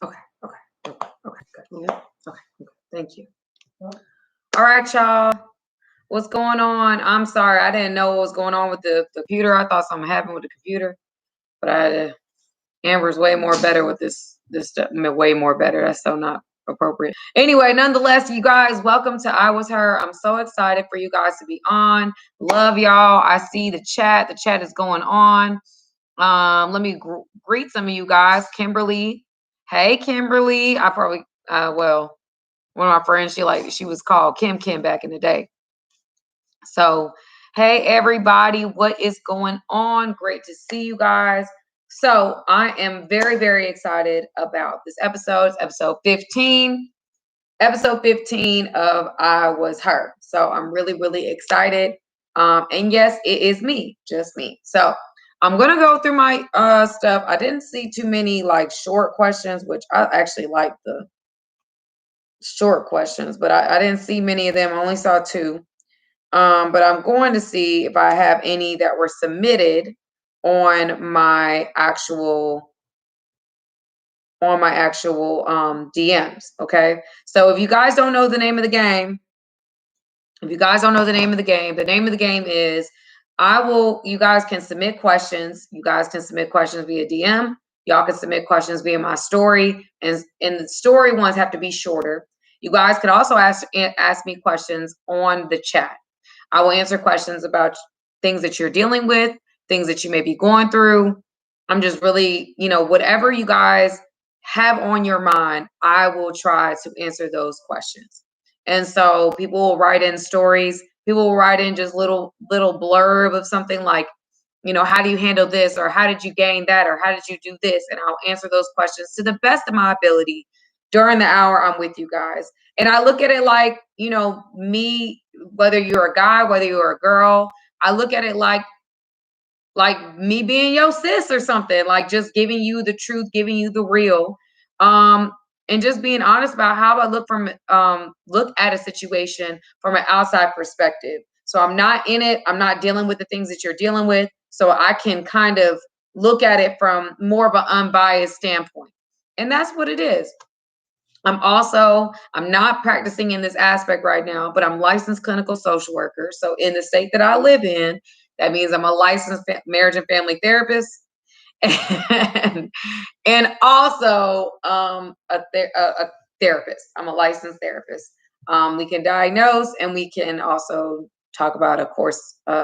Okay. Okay. Okay. Okay. Good. Yeah. Okay. Okay. Thank you. All right, y'all. What's going on? I'm sorry. I didn't know what was going on with the computer. I thought something happened with the computer, but Amber's way more better with this stuff. Way more better. That's so not appropriate. Anyway, nonetheless, you guys, welcome to I Was Her. I'm so excited for you guys to be on. Love y'all. I see the chat. The chat is going on. Let me greet some of you guys. Kimberly. Hey, Kimberly. I probably well, one of my friends, she was called Kim back in the day. So, hey everybody, what is going on? Great to see you guys. So, I am very, very excited about this episode. It's episode 15. Episode 15 of I Was Her. So, I'm really, really excited. And yes, it is me, just me. So, I'm gonna go through my stuff. I didn't see too many like short questions, which I actually like the short questions, but I didn't see many of them. I only saw two. But I'm going to see if I have any that were submitted on my actual DMs. Okay. So if you guys don't know the name of the game, the name of the game is you guys can submit questions. You guys can submit questions via DM. Y'all can submit questions via my story. And the story ones have to be shorter. You guys can also ask me questions on the chat. I will answer questions about things that you're dealing with, things that you may be going through. I'm just really, whatever you guys have on your mind, I will try to answer those questions. And so people will write in stories. People will write in just little blurb of something like, how do you handle this? Or how did you gain that? Or how did you do this? And I'll answer those questions to the best of my ability during the hour I'm with you guys. And I look at it like, me, whether you're a guy, whether you're a girl, I look at it like me being your sis or something, like just giving you the truth, giving you the real. And just being honest about how I look at a situation from an outside perspective. So I'm not in it. I'm not dealing with the things that you're dealing with. So I can kind of look at it from more of an unbiased standpoint. And that's what it is. I'm not practicing in this aspect right now, but I'm licensed clinical social worker. So in the state that I live in, that means I'm a licensed marriage and family therapist. And also a therapist. I'm a licensed therapist. We can diagnose, and we can also talk about a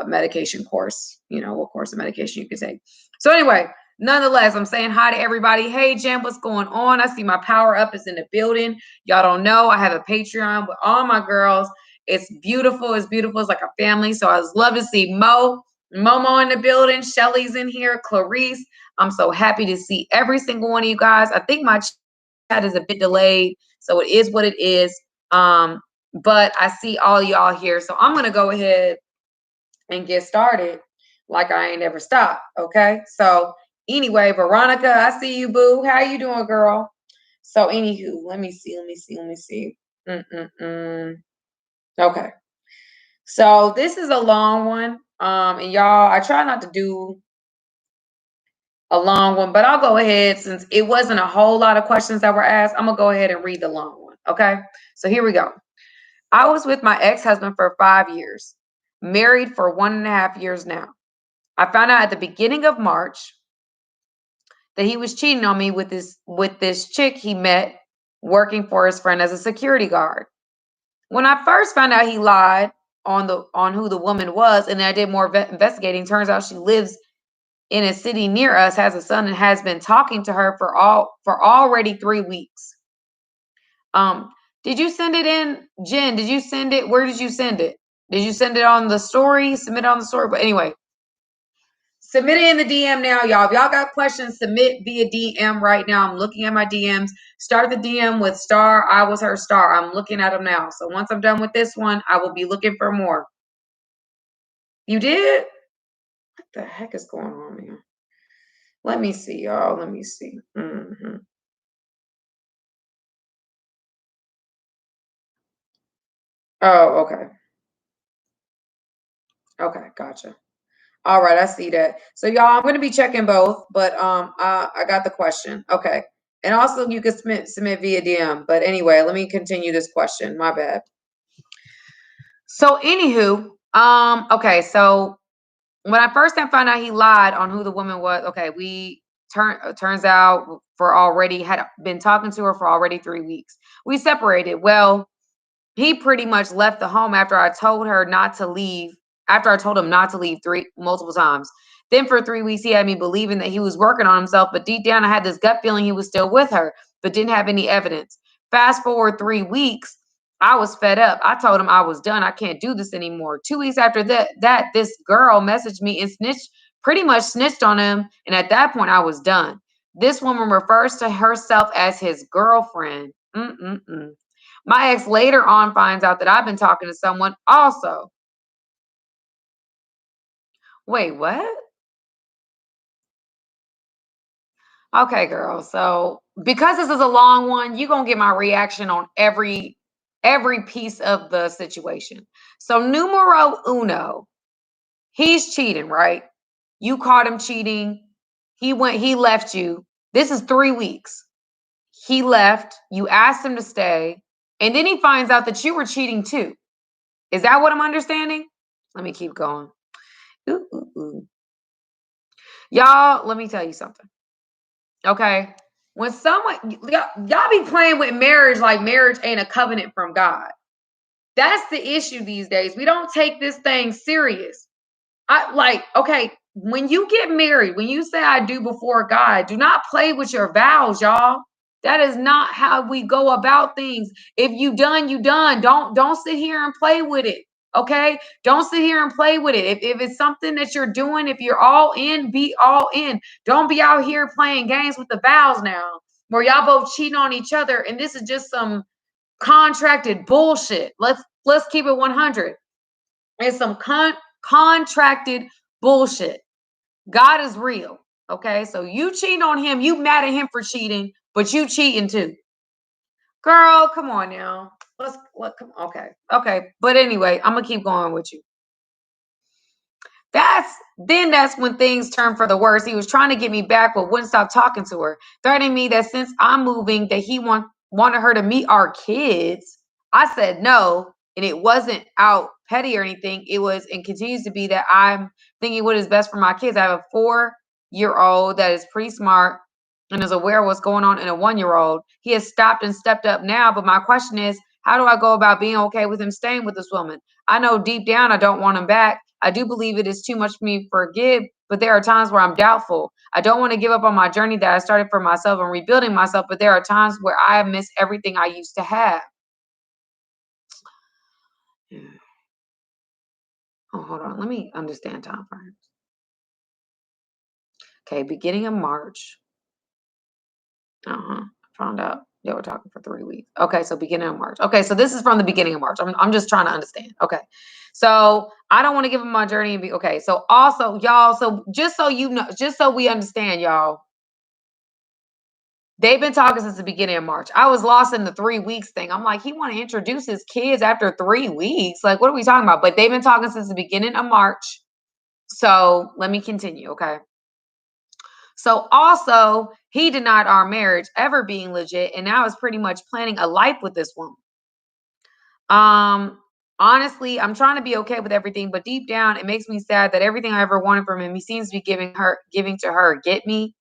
medication course, what course of medication you can take. So anyway, nonetheless, I'm saying hi to everybody. Hey, Jen, what's going on? I see my power up is in the building. Y'all don't know, I have a Patreon with all my girls. It's beautiful. It's beautiful. It's like a family. So I just love to see Momo in the building. Shelly's in here. Clarice. I'm so happy to see every single one of you guys. I think my chat is a bit delayed, so it is what it is. But I see all y'all here. So I'm going to go ahead and get started like I ain't ever stopped. Okay. So anyway, Veronica, I see you, boo. How you doing, girl? So anywho, let me see. Okay. So this is a long one. And y'all, I try not to do a long one, but I'll go ahead, since it wasn't a whole lot of questions that were asked. I'm gonna go ahead and read the long one. Okay. So here we go. I was with my ex-husband for 5 years, married for 1.5 years now. I found out at the beginning of March that he was cheating on me with this chick he met working for his friend as a security guard. When I first found out he lied on who the woman was, and I did more investigating, turns out she lives in a city near us, has a son, and has been talking to her for already 3 weeks. Did you send it in, Jen? Did you send it? Where did you send it? Did you send it on the story? Submit it on the story. But anyway, submit it in the DM now, y'all. If y'all got questions, submit via DM right now. I'm looking at my DMs. Start the DM with star. I was her star. I'm looking at them now. So once I'm done with this one, I will be looking for more. You did? What the heck is going on here? Let me see, y'all. Let me see. Oh, okay. Okay, gotcha. All right, I see that. So y'all, I'm going to be checking both, but I got the question. Okay. And also you can submit via DM. But anyway, let me continue this question. My bad. So anywho, okay, so when I first found out he lied on who the woman was, okay, we turns out for already had been talking to her for already 3 weeks. We separated. Well, he pretty much left the home after I told her not to leave, after I told him not to leave multiple times. Then for 3 weeks, he had me believing that he was working on himself, but deep down, I had this gut feeling he was still with her, but didn't have any evidence. Fast forward 3 weeks, I was fed up. I told him I was done. I can't do this anymore. 2 weeks after that this girl messaged me and pretty much snitched on him. And at that point, I was done. This woman refers to herself as his girlfriend. My ex later on finds out that I've been talking to someone also. Wait, what? Okay, girl. So because this is a long one, you're gonna get my reaction on every piece of the situation. So numero uno, he's cheating, right? You caught him cheating. He left you. This is 3 weeks. He left. You asked him to stay, and then he finds out that you were cheating too. Is that what I'm understanding? Let me keep going. Ooh, ooh, ooh. Y'all, let me tell you something. Okay. When y'all be playing with marriage like marriage ain't a covenant from God. That's the issue these days. We don't take this thing serious. Okay, when you get married, when you say I do before God, do not play with your vows, y'all. That is not how we go about things. If you done, you done. Don't sit here and play with it. Okay? Don't sit here and play with it. If it's something that you're doing, if you're all in, be all in. Don't be out here playing games with the vows now, where y'all both cheating on each other, and this is just some contracted bullshit. Let's keep it 100. It's some contracted bullshit. God is real. Okay, so you cheating on him, you mad at him for cheating, but you cheating too. Girl, come on now. Come okay. But anyway, I'm gonna keep going with you. That's when things turned for the worse. He was trying to get me back, but wouldn't stop talking to her, threatening me that since I'm moving, that he wanted her to meet our kids. I said no, and it wasn't out petty or anything. It was and continues to be that I'm thinking what is best for my kids. I have a 4-year-old that is pretty smart and is aware of what's going on in a 1-year-old. He has stopped and stepped up now, but my question is, how do I go about being okay with him staying with this woman? I know deep down I don't want him back. I do believe it is too much for me to forgive, but there are times where I'm doubtful. I don't want to give up on my journey that I started for myself and rebuilding myself, but there are times where I miss everything I used to have. Oh, hold on. Let me understand time frames. Okay, beginning of March. Found out they were talking for 3 weeks. Okay, so beginning of March. Okay, so this is from the beginning of March. I'm just trying to understand. Okay, so I don't want to give them my journey and be okay. So also, y'all, so just so you know, just so we understand, y'all, they've been talking since the beginning of March. I was lost in the 3 weeks thing. I'm like, he want to introduce his kids after 3 weeks. Like, what are we talking about? But they've been talking since the beginning of March. So let me continue, okay? So also, he denied our marriage ever being legit, and now is pretty much planning a life with this woman. Honestly, I'm trying to be okay with everything, but deep down, it makes me sad that everything I ever wanted from him, he seems to be giving to her. Get me?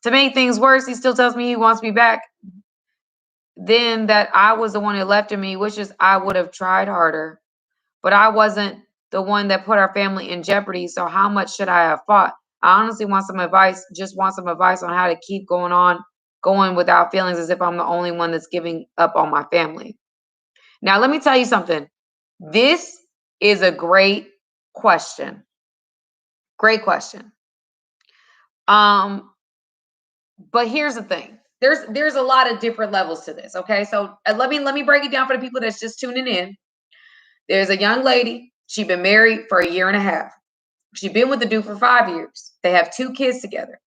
To make things worse, he still tells me he wants me back. Then that I was the one who left him. He wishes I would have tried harder, but I wasn't the one that put our family in jeopardy. So how much should I have fought? I honestly want some advice, just want some advice on how to keep going without feelings as if I'm the only one that's giving up on my family. Now, let me tell you something. This is a great question. Great question. But here's the thing. There's a lot of different levels to this. Okay, so let me break it down for the people that's just tuning in. There's a young lady. She's been married for 1.5 years. She's been with the dude for 5 years. They have 2 kids together.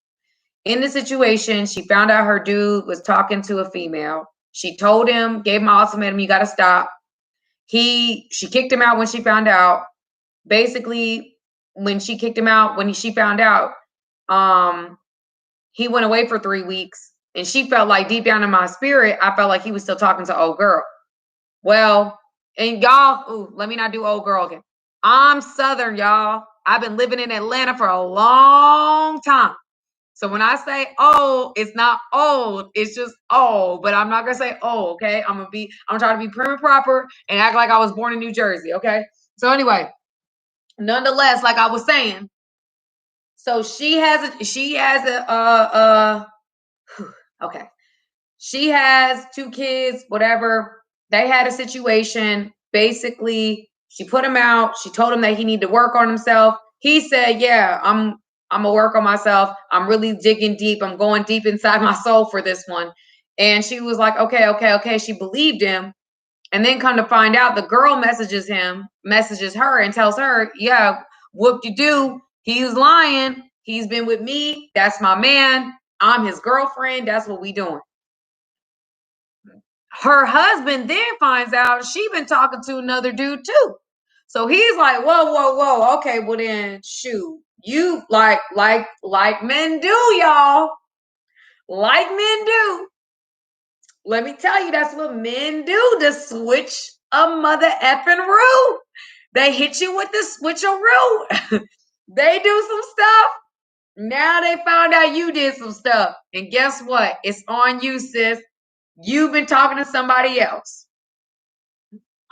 In the situation, she found out her dude was talking to a female. She told him, gave him an ultimatum, you got to stop. She kicked him out when she found out. Basically, when she kicked him out, when she found out, he went away for 3 weeks And she felt like deep down in my spirit, I felt like he was still talking to old girl. Well, and y'all, ooh, let me not do old girl again. I'm Southern, y'all. I've been living in Atlanta for a long time. So when I say old, it's not old, it's just old. But I'm not gonna say old, okay? I'm trying to be prim and proper and act like I was born in New Jersey, okay? So anyway, nonetheless, like I was saying, so she has okay. She has 2 kids, whatever. They had a situation. Basically, she put him out. She told him that he needed to work on himself. He said, yeah, I'm gonna work on myself. I'm really digging deep. I'm going deep inside my soul for this one. And she was like, okay. She believed him. And then come to find out, the girl messages her and tells her, yeah, whoop-de-doo. He's lying. He's been with me. That's my man. I'm his girlfriend. That's what we doing. Her husband then finds out she been talking to another dude too. So he's like, whoa. Okay, well then shoot. You like men do, y'all. Like men do. Let me tell you, that's what men do to switch a mother effing route. They hit you with the switcheroo. They do some stuff. Now they found out you did some stuff. And guess what? It's on you, sis. You've been talking to somebody else.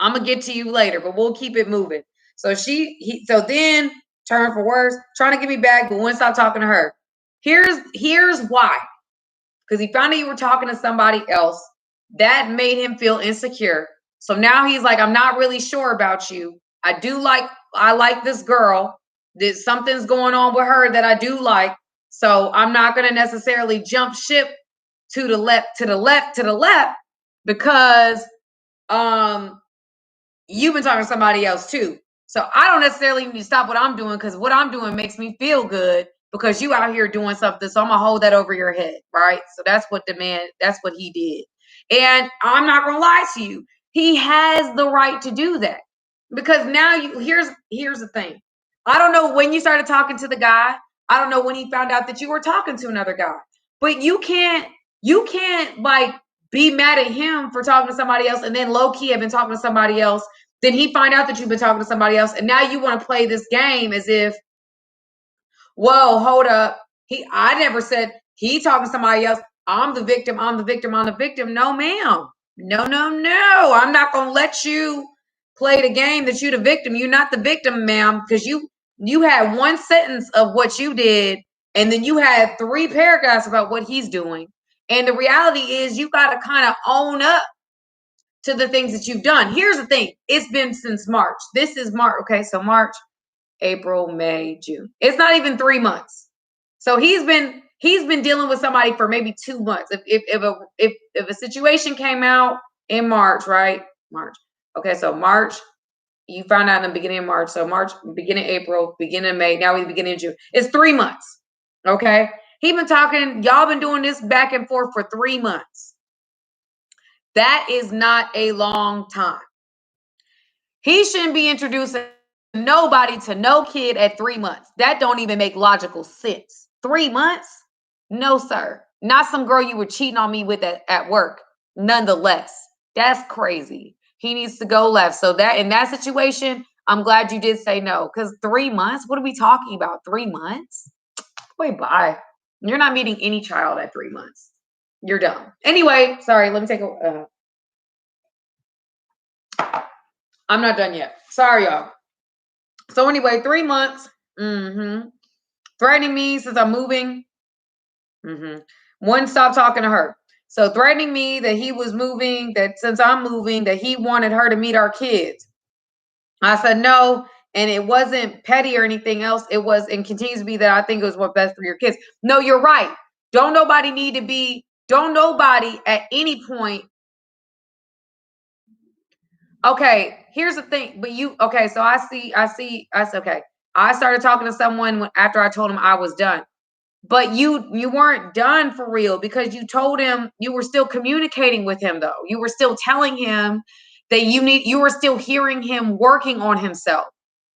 I'm gonna get to you later, but we'll keep it moving. So so then turn for worse, trying to get me back, but wouldn't stop talking to her. Here's why. Because he found out you were talking to somebody else. That made him feel insecure. So now he's like, I'm not really sure about you. I like this girl. There's something's going on with her that I do like. So I'm not gonna necessarily jump ship to the left, because you've been talking to somebody else too. So I don't necessarily need to stop what I'm doing, because what I'm doing makes me feel good because you out here doing something. So I'm gonna hold that over your head, right? So that's what he did. And I'm not gonna lie to you, he has the right to do that. Because now here's the thing. I don't know when you started talking to the guy. I don't know when he found out that you were talking to another guy. But you can't like be mad at him for talking to somebody else and then low-key have been talking to somebody else. Then he find out that you've been talking to somebody else, and now you want to play this game as if, whoa, hold up. I never said he talking to somebody else. I'm the victim. No, ma'am. No. I'm not gonna let you play the game that you're the victim. You're not the victim, ma'am, because you had one sentence of what you did, and then you had 3 paragraphs about what he's doing. And the reality is you got to kind of own up to the things that you've done. Here's the thing. It's been since March. This is March. Okay, so March, April, May, June. It's not even 3 months. So he's been dealing with somebody for maybe 2 months. If a situation came out in March, right? March. Okay, so March, you found out in the beginning of March. So March, beginning of April, beginning of May, now we're beginning of June. It's 3 months. Okay. He been talking, y'all been doing this back and forth for 3 months. That is not a long time. He shouldn't be introducing nobody to no kid at 3 months. That don't even make logical sense. 3 months? No, sir. Not some girl you were cheating on me with at work. Nonetheless, that's crazy. He needs to go left. So that in that situation, I'm glad you did say no. Because 3 months? What are we talking about? 3 months? Boy, bye. You're not meeting any child at 3 months. You're done. Anyway, sorry. Let me take a. I'm not done yet. Sorry, y'all. So anyway, 3 months. Threatening me since I'm moving. Wouldn't stop talking to her. So threatening me that he was moving, that since I'm moving, that he wanted her to meet our kids. I said no, and it wasn't petty or anything else. It was and continues to be that I think it was what's best for your kids. No, you're right. Don't nobody at any point. Okay, here's the thing. But so I see. Okay. I started talking to someone after I told him I was done. But you weren't done for real, because you told him you were still communicating with him, though. You were still telling him that you were still hearing him working on himself.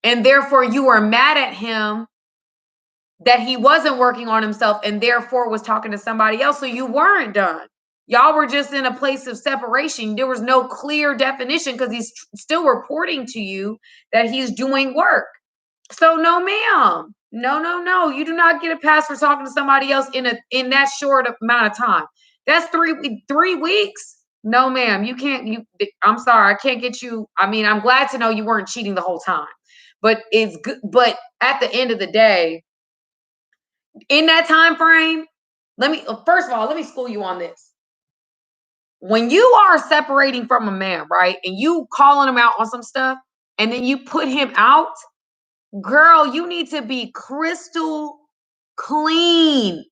And therefore you were mad at him that he wasn't working on himself and therefore was talking to somebody else. So you weren't done. Y'all were just in a place of separation. There was no clear definition because he's still reporting to you that he's doing work. So no, ma'am. No. You do not get a pass for talking to somebody else in that short amount of time. That's 3 weeks. No, ma'am. You can't. I'm sorry. I can't get you. I mean, I'm glad to know you weren't cheating the whole time. But it's good. But at the end of the day, in that time frame, first of all, let me school you on this. When you are separating from a man, right, and you calling him out on some stuff, and then you put him out, girl, you need to be crystal clean.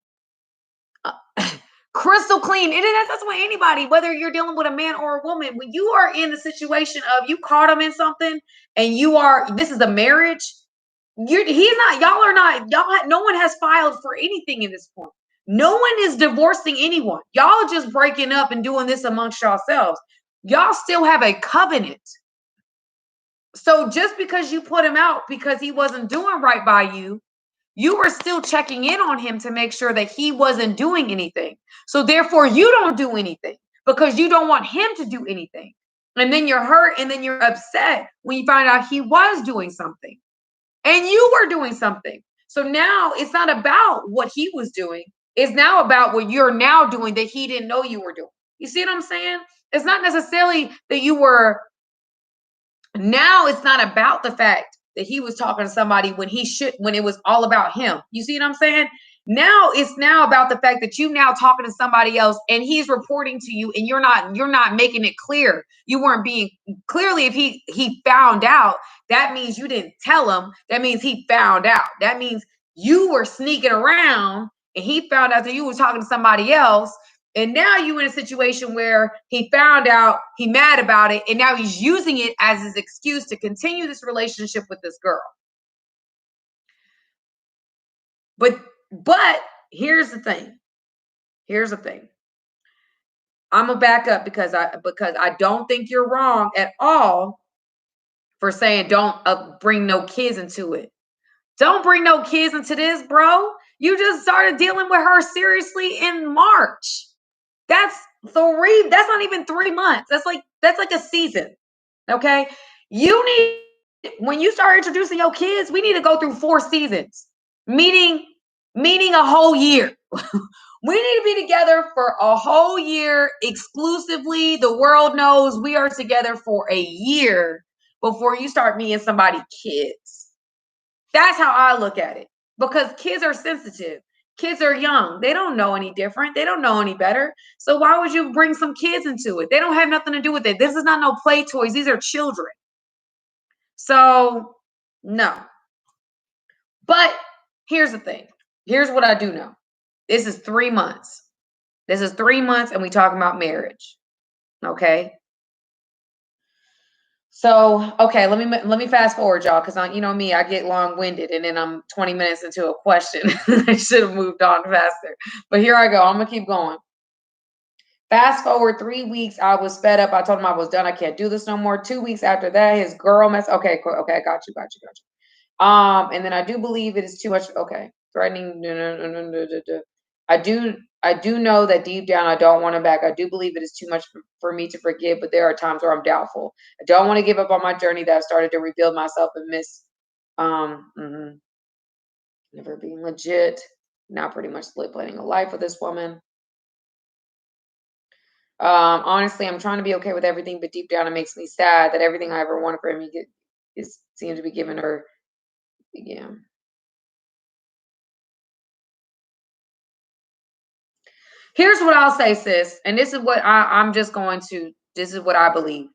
Crystal clean. And that's with anybody, whether you're dealing with a man or a woman. When you are in the situation of you caught him in something and this is a marriage, no one has filed for anything in this point. No one is divorcing anyone. Y'all just breaking up and doing this amongst yourselves. Y'all still have a covenant. So just because you put him out because he wasn't doing right by you, you were still checking in on him to make sure that he wasn't doing anything. So therefore, you don't do anything because you don't want him to do anything. And then you're hurt and then you're upset when you find out he was doing something and you were doing something. So now it's not about what he was doing. It's now about what you're now doing that he didn't know you were doing. You see what I'm saying? It's not necessarily that you were. Now it's not about the fact that he was talking to somebody when it was all about him. You see what I'm saying? Now it's about the fact that you now talking to somebody else and he's reporting to you and you're not making it clear. You weren't being clearly, if he found out, that means you didn't tell him. That means he found out. That means you were sneaking around and he found out that you were talking to somebody else. And now you're in a situation where he found out, he mad about it, and now he's using it as his excuse to continue this relationship with this girl. But here's the thing. I'm gonna back up because I don't think you're wrong at all for saying don't bring no kids into it. Don't bring no kids into this, bro. You just started dealing with her seriously in March. That's not even 3 months. That's like a season. Okay. When you start introducing your kids, we need to go through 4 seasons, meaning a whole year. We need to be together for a whole year exclusively. The world knows we are together for a year before you start meeting somebody's kids. That's how I look at it, because kids are sensitive. Kids are young. They don't know any different. They don't know any better. So why would you bring some kids into it? They don't have nothing to do with it. This is not no play toys. These are children. So no. But here's the thing. Here's what I do know. This is 3 months. And we talking about marriage. Okay. So, okay, let me fast forward, y'all, because you know me, I get long-winded and then I'm 20 minutes into a question. I should have moved on faster. But here I go. I'm gonna keep going. Fast forward 3 weeks, I was fed up. I told him I was done. I can't do this no more. 2 weeks after that, his girl okay, cool. Okay, got you. And then I do believe it is too much. Okay, threatening. I do know that deep down I don't want him back. I do believe it is too much for me to forgive, but there are times where I'm doubtful. I don't want to give up on my journey that I've started to rebuild myself and miss never being legit. Now pretty much split planning a life with this woman. Honestly, I'm trying to be okay with everything, but deep down it makes me sad that everything I ever wanted for him seems to be given her. Yeah. Here's what I'll say, sis, and this is what this is what I believe.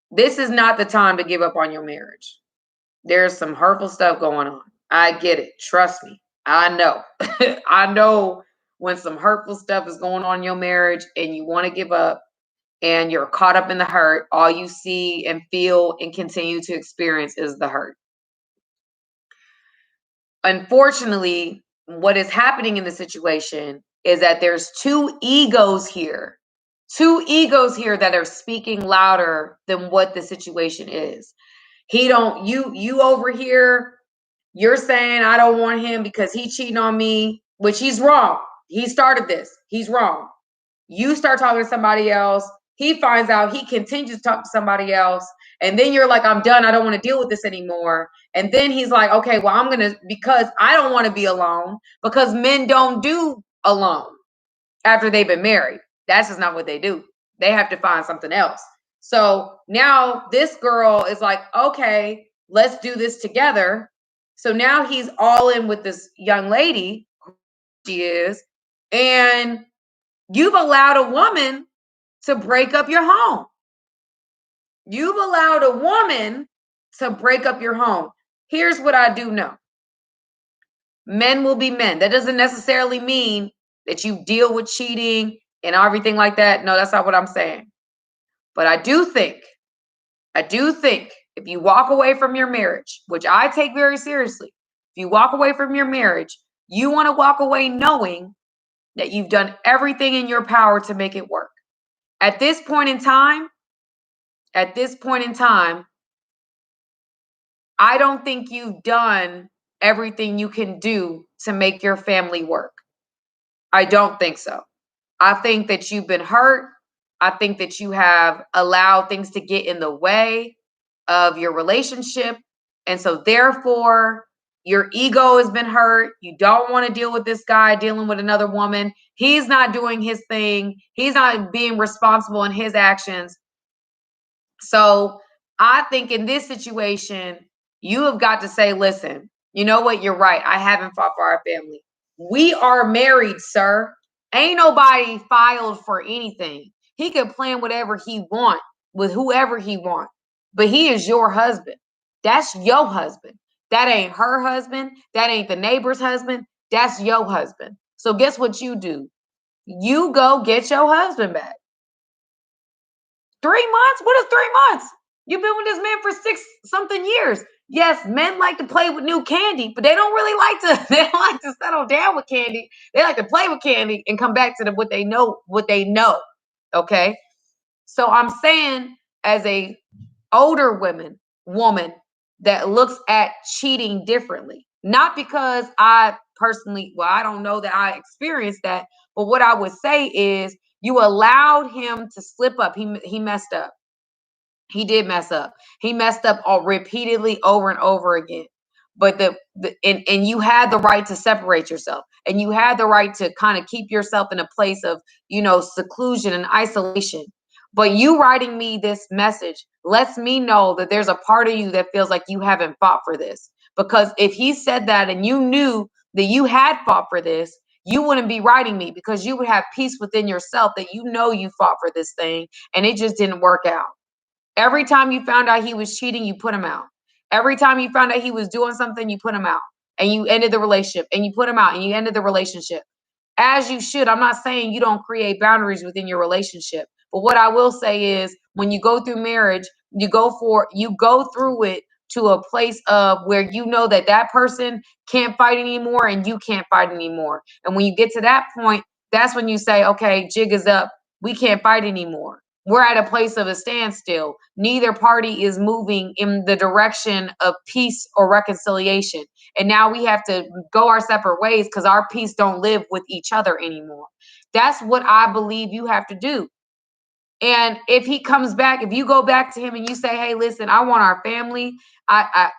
This is not the time to give up on your marriage. There's some hurtful stuff going on. I get it. Trust me. I know. I know when some hurtful stuff is going on in your marriage and you want to give up and you're caught up in the hurt, all you see and feel and continue to experience is the hurt. Unfortunately, what is happening in the situation is that there's 2 egos here. 2 egos here that are speaking louder than what the situation is. You over here, you're saying I don't want him because he cheating on me, which he's wrong. He started this. He's wrong. You start talking to somebody else. He finds out, he continues to talk to somebody else. And then you're like, I'm done. I don't want to deal with this anymore. And then he's like, okay, well, I'm going to, because I don't want to be alone, because men don't do alone after they've been married. That's just not what they do. They have to find something else. So now this girl is like, okay, let's do this together. So now he's all in with this young lady, she is, and you've allowed a woman to break up your home. You've allowed a woman to break up your home. Here's what I do know. Men will be men. That doesn't necessarily mean that you deal with cheating and everything like that. No, that's not what I'm saying. But I do think if you walk away from your marriage, which I take very seriously, if you walk away from your marriage, you want to walk away knowing that you've done everything in your power to make it work. At this point in time, I don't think you've done everything you can do to make your family work. I don't think so. I think that you've been hurt. I think that you have allowed things to get in the way of your relationship. And so therefore, your ego has been hurt. You don't want to deal with this guy dealing with another woman. He's not doing his thing. He's not being responsible in his actions. So I think in this situation, you have got to say, listen, you know what? You're right. I haven't fought for our family. We are married, sir. Ain't nobody filed for anything. He can plan whatever he want with whoever he want, but he is your husband. That's your husband. That ain't her husband. That ain't the neighbor's husband. That's your husband. So guess what you do? You go get your husband back. 3 months? What is 3 months? You've been with this man for 6 something years. Yes, men like to play with new candy, but they don't really like to, they don't like to settle down with candy. They like to play with candy and come back to what they know. Okay. So I'm saying, as a older woman that looks at cheating differently, not because I personally, well, I don't know that I experienced that, but what I would say is you allowed him to slip up. He messed up. He did mess up. He messed up all repeatedly over and over again. But and you had the right to separate yourself, and you had the right to kind of keep yourself in a place of, seclusion and isolation. But you writing me this message lets me know that there's a part of you that feels like you haven't fought for this. Because if he said that and you knew that you had fought for this, you wouldn't be writing me, because you would have peace within yourself that you fought for this thing and it just didn't work out. Every time you found out he was cheating, you put him out. Every time you found out he was doing something, you put him out. And you ended the relationship, and you put him out, and you ended the relationship. As you should. I'm not saying you don't create boundaries within your relationship. But what I will say is, when you go through marriage, you go through it to a place of where you know that person can't fight anymore and you can't fight anymore. And when you get to that point, that's when you say, okay, jig is up. We can't fight anymore. We're at a place of a standstill. Neither party is moving in the direction of peace or reconciliation. And now we have to go our separate ways because our peace don't live with each other anymore. That's what I believe you have to do. And if he comes back, if you go back to him and you say, hey, listen, I want our family.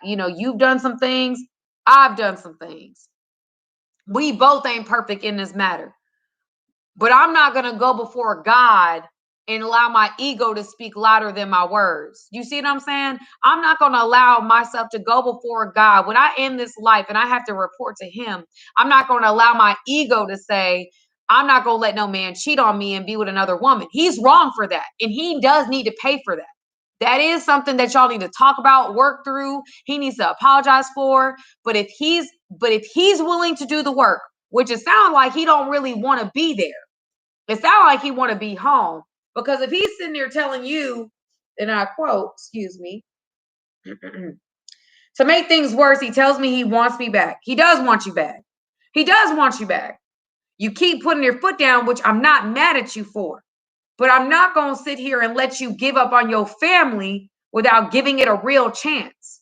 You've done some things. I've done some things. We both ain't perfect in this matter. But I'm not going to go before God and allow my ego to speak louder than my words. You see what I'm saying? I'm not going to allow myself to go before God. When I end this life and I have to report to him, I'm not going to allow my ego to say, I'm not going to let no man cheat on me and be with another woman. He's wrong for that. And he does need to pay for that. That is something that y'all need to talk about, work through. He needs to apologize for. But if he's willing to do the work, which it sounds like he don't really want to be there. It sounds like he want to be home. Because if he's sitting there telling you, and I quote, excuse me, to make things worse, he tells me he wants me back. He does want you back. He does want you back. You keep putting your foot down, which I'm not mad at you for. But I'm not going to sit here and let you give up on your family without giving it a real chance.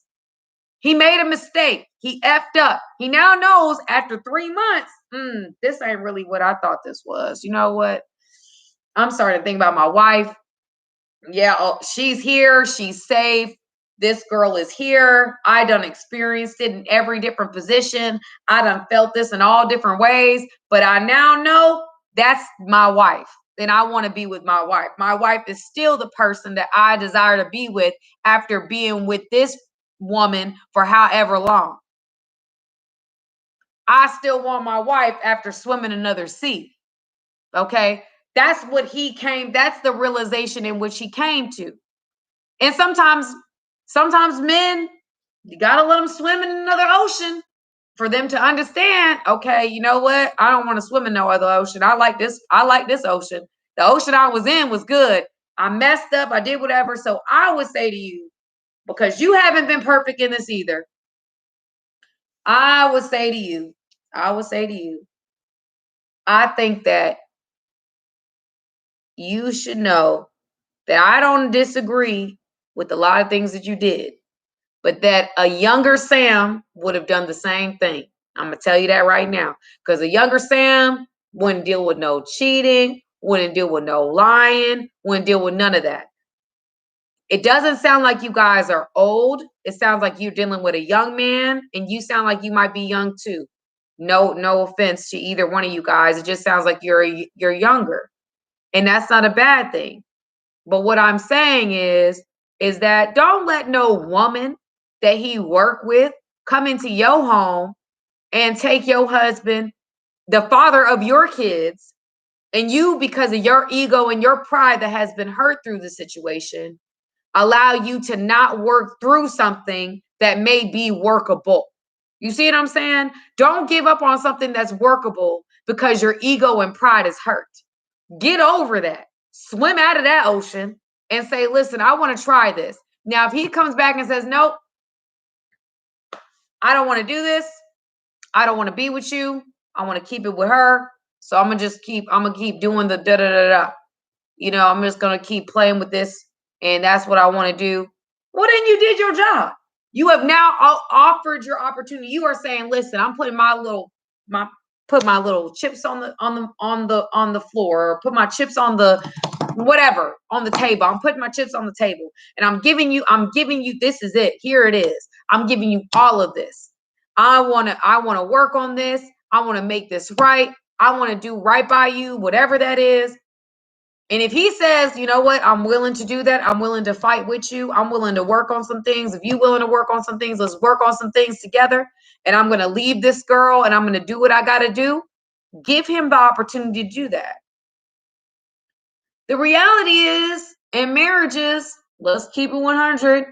He made a mistake. He effed up. He now knows after 3 months, this ain't really what I thought this was. You know what? I'm starting to think about my wife. Yeah, she's here. She's safe. This girl is here. I done experienced it in every different position. I done felt this in all different ways. But I now know that's my wife. And I want to be with my wife. My wife is still the person that I desire to be with after being with this woman for however long. I still want my wife after swimming another sea. Okay. That's the realization in which he came to. And sometimes men, you gotta let them swim in another ocean for them to understand, okay, you know what? I don't want to swim in no other ocean. I like this ocean. The ocean I was in was good. I messed up, I did whatever. So I would say to you, because you haven't been perfect in this either, I would say to you, I think that you should know that I don't disagree with a lot of things that you did, but that a younger Sam would have done the same thing. I'm going to tell you that right now, because a younger Sam wouldn't deal with no cheating, wouldn't deal with no lying, wouldn't deal with none of that. It doesn't sound like you guys are old. It sounds like you're dealing with a young man, and you sound like you might be young too. No offense to either one of you guys. It just sounds like you're younger, and that's not a bad thing. But what I'm saying is that don't let no woman that he worked with come into your home and take your husband, the father of your kids, and you, because of your ego and your pride that has been hurt through the situation, allow you to not work through something that may be workable. You see what I'm saying? Don't give up on something that's workable because your ego and pride is hurt. Get over that. Swim out of that ocean and say, listen, I want to try this. Now, if he comes back and says, nope, I don't want to do this. I don't want to be with you. I want to keep it with her. So I'm gonna keep doing the da da da da. I'm just gonna keep playing with this, and that's what I want to do. Well, then you did your job. You have now offered your opportunity. You are saying, listen, I'm putting my little chips on the floor, or put my chips on the whatever on the table. I'm putting my chips on the table, and I'm giving you, this is it. Here it is. I'm giving you all of this. I want to work on this. I want to make this right. I want to do right by you, whatever that is. And if he says, you know what, I'm willing to do that. I'm willing to fight with you. I'm willing to work on some things. If you're willing to work on some things, let's work on some things together. And I'm going to leave this girl and I'm going to do what I got to do. Give him the opportunity to do that. The reality is, in marriages, let's keep it 100.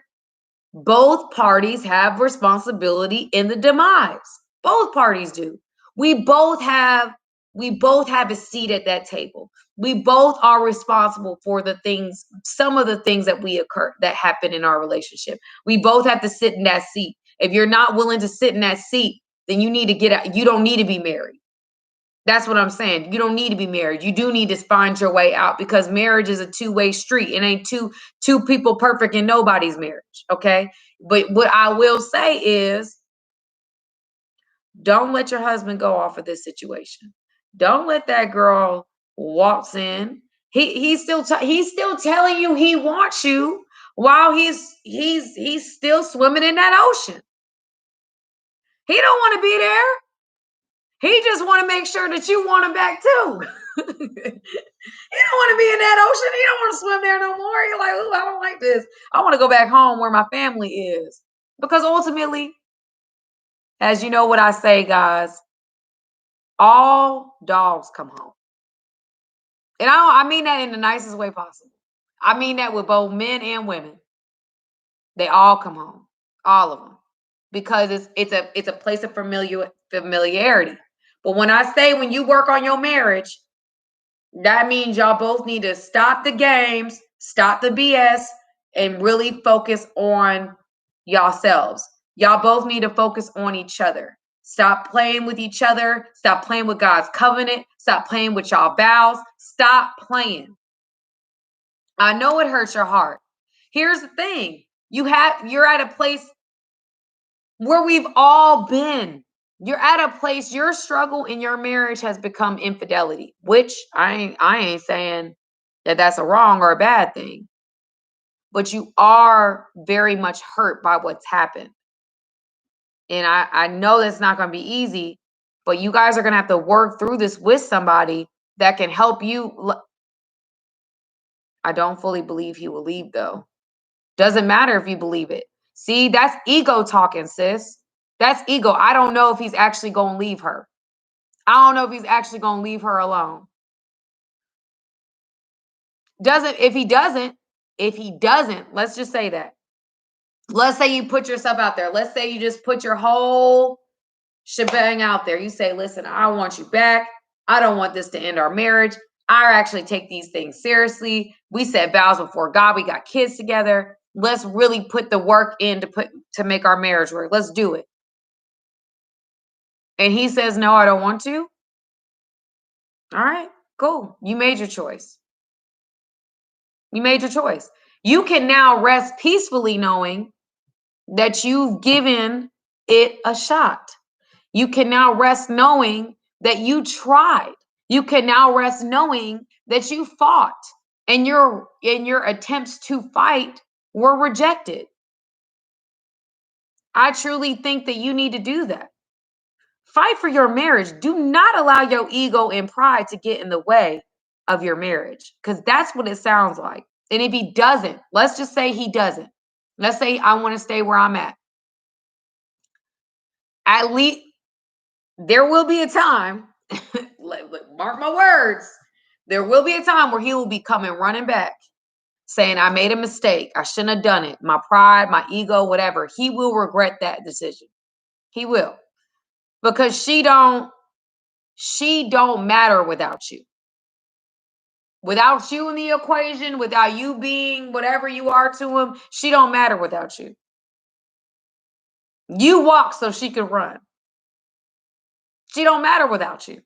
Both parties have responsibility in the demise. Both parties do. We both have a seat at that table. We both are responsible for some of the things that happen in our relationship. We both have to sit in that seat. If you're not willing to sit in that seat, then you need to get out. You don't need to be married. That's what I'm saying. You don't need to be married. You do need to find your way out, because marriage is a two-way street. It ain't two people perfect in nobody's marriage. Okay. But what I will say is, don't let your husband go off of this situation. Don't let that girl waltz in. He's still telling you he wants you while he's still swimming in that ocean. He don't want to be there. He just want to make sure that you want him back too. He don't want to be in that ocean. He don't want to swim there no more. You're like, oh, I don't like this. I want to go back home where my family is. Because ultimately, as you know what I say, guys, all dogs come home. And I mean that in the nicest way possible. I mean that with both men and women. They all come home. All of them. Because it's a place of familiarity. But when you work on your marriage, that means y'all both need to stop the games, stop the BS, and really focus on yourselves. Y'all both need to focus on each other. Stop playing with each other. Stop playing with God's covenant. Stop playing with y'all vows. Stop playing. I know it hurts your heart. Here's the thing. You're at a place where we've all been. You're at a place, your struggle in your marriage has become infidelity, which I ain't saying that that's a wrong or a bad thing, but you are very much hurt by what's happened. And I know that's not going to be easy, but you guys are going to have to work through this with somebody that can help you. I don't fully believe he will leave, though. Doesn't matter if you believe it. See, that's ego talking, sis. That's ego. I don't know if he's actually going to leave her. I don't know if he's actually going to leave her alone. If he doesn't, let's just say that. Let's say you put yourself out there. Let's say you just put your whole shebang out there. You say, listen, I want you back. I don't want this to end our marriage. I actually take these things seriously. We said vows before God. We got kids together. Let's really put the work in to make our marriage work. Let's do it. And he says, no, I don't want to. All right, cool. You made your choice. You made your choice. You can now rest peacefully knowing that you've given it a shot. You can now rest knowing that you tried. You can now rest knowing that you fought and your attempts to fight were rejected. I truly think that you need to do that. Fight for your marriage. Do not allow your ego and pride to get in the way of your marriage, because that's what it sounds like. And if he doesn't, let's just say he doesn't. Let's say I want to stay where I'm at. At least there will be a time, mark my words, there will be a time where he will be coming running back saying, I made a mistake. I shouldn't have done it. My pride, my ego, whatever. He will regret that decision. He will. Because she don't matter without you. Without you in the equation, without you being whatever you are to him, she don't matter without you. You walk so she can run. She don't matter without you.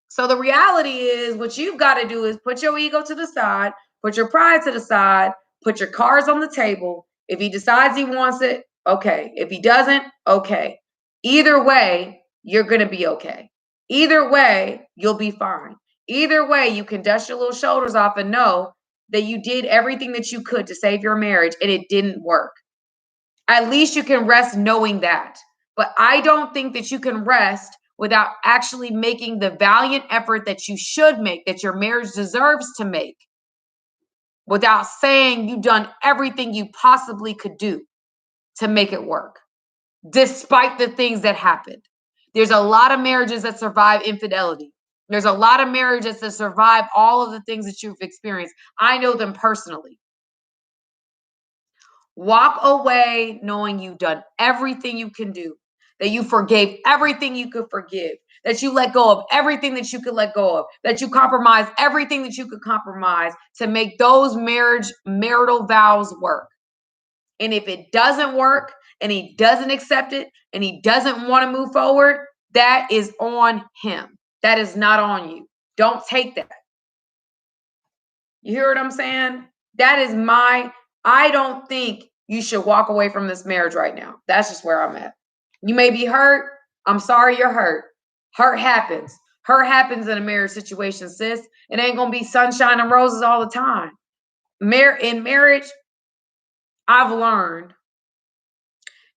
So the reality is, what you've got to do is put your ego to the side, put your pride to the side, put your cards on the table. If he decides he wants it, okay. If he doesn't, okay. Either way, you're going to be okay. Either way, you'll be fine. Either way, you can dust your little shoulders off and know that you did everything that you could to save your marriage and it didn't work. At least you can rest knowing that. But I don't think that you can rest without actually making the valiant effort that you should make, that your marriage deserves to make, without saying you've done everything you possibly could do to make it work, despite the things that happened. There's a lot of marriages that survive infidelity. There's a lot of marriages that survive all of the things that you've experienced. I know them personally. Walk away knowing you've done everything you can do, that you forgave everything you could forgive, that you let go of everything that you could let go of, that you compromise everything that you could compromise to make those marital vows work. And if it doesn't work and he doesn't accept it and he doesn't want to move forward, that is on him. That is not on you. Don't take that. You hear what I'm saying? That is I don't think you should walk away from this marriage right now. That's just where I'm at. You may be hurt. I'm sorry you're hurt. Hurt happens. Hurt happens in a marriage situation, sis. It ain't going to be sunshine and roses all the time. In marriage, I've learned,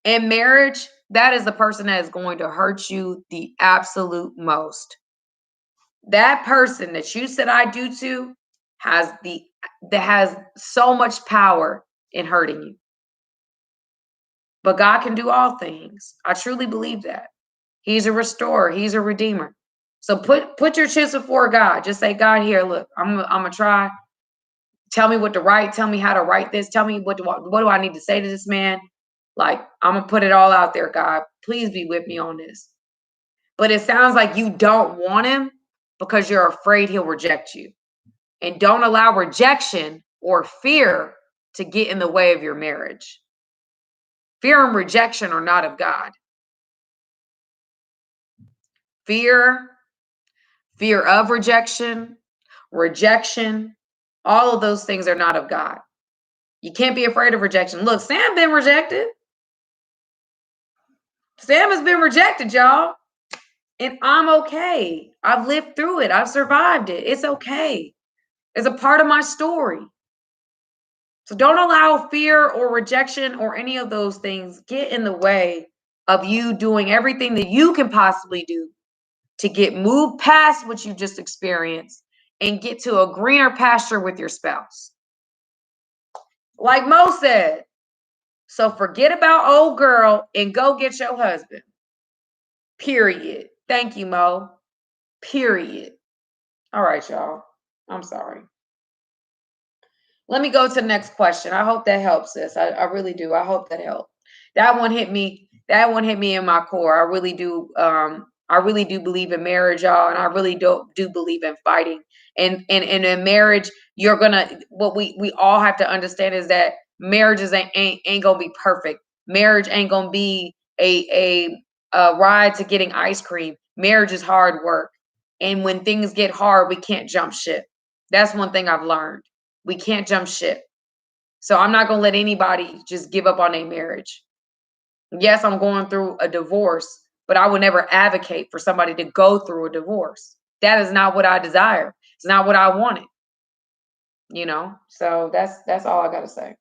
in marriage, that is the person that is going to hurt you the absolute most. That person that you said I do to has so much power in hurting you. But God can do all things. I truly believe that. He's a restorer. He's a redeemer. So put your chips before God. Just say, God, here, look, I'm gonna try. Tell me what to write. Tell me how to write this. Tell me what do I need to say to this man? Like, I'm gonna put it all out there, God. Please be with me on this. But it sounds like you don't want him because you're afraid he'll reject you. And don't allow rejection or fear to get in the way of your marriage. Fear and rejection are not of God. Fear of rejection, all of those things are not of God. You can't be afraid of rejection. Look, Sam been rejected. Sam has been rejected, y'all. And I'm okay. I've lived through it. I've survived it. It's okay. It's a part of my story. So don't allow fear or rejection or any of those things get in the way of you doing everything that you can possibly do to get moved past what you just experienced and get to a greener pasture with your spouse. Like Mo said, so forget about old girl and go get your husband. Period. Thank you, Mo. Period. All right, y'all. I'm sorry. Let me go to the next question. I hope that helps us. I really do. I hope that helped. That one hit me. That one hit me in my core. I really do. I really do believe in marriage, y'all, and I really do believe in fighting. And in marriage, you're gonna. What we all have to understand is that marriages ain't gonna be perfect. Marriage ain't gonna be a ride to getting ice cream. Marriage is hard work, and when things get hard, we can't jump ship. That's one thing I've learned. We can't jump ship. So I'm not going to let anybody just give up on a marriage. Yes, I'm going through a divorce, but I would never advocate for somebody to go through a divorce. That is not what I desire. It's not what I wanted. You know? So that's all I got to say.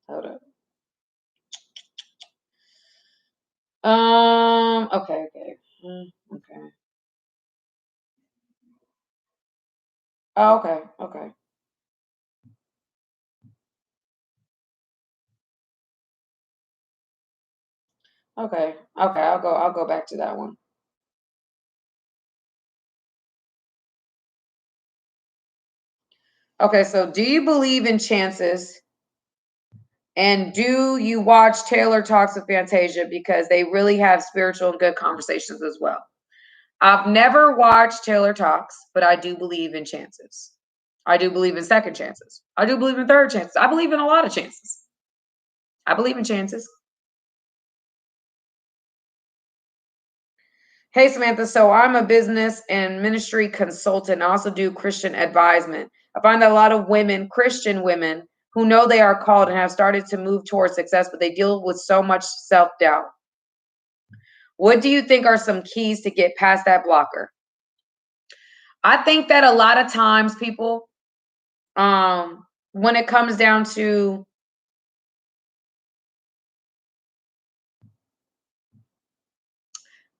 Hold up. Okay. Okay. Oh, okay. Okay. I'll go back to that one. Okay, so do you believe in chances? And do you watch Taylor Talks with Fantasia? Because they really have spiritual and good conversations as well. I've never watched Taylor Talks, but I do believe in chances. I do believe in second chances. I do believe in third chances. I believe in a lot of chances. I believe in chances. Hey, Samantha. So I'm a business and ministry consultant. I also do Christian advisement. I find that a lot of women, Christian women, who know they are called and have started to move towards success, but they deal with so much self doubt. What do you think are some keys to get past that blocker? I think that a lot of times people, when it comes down to,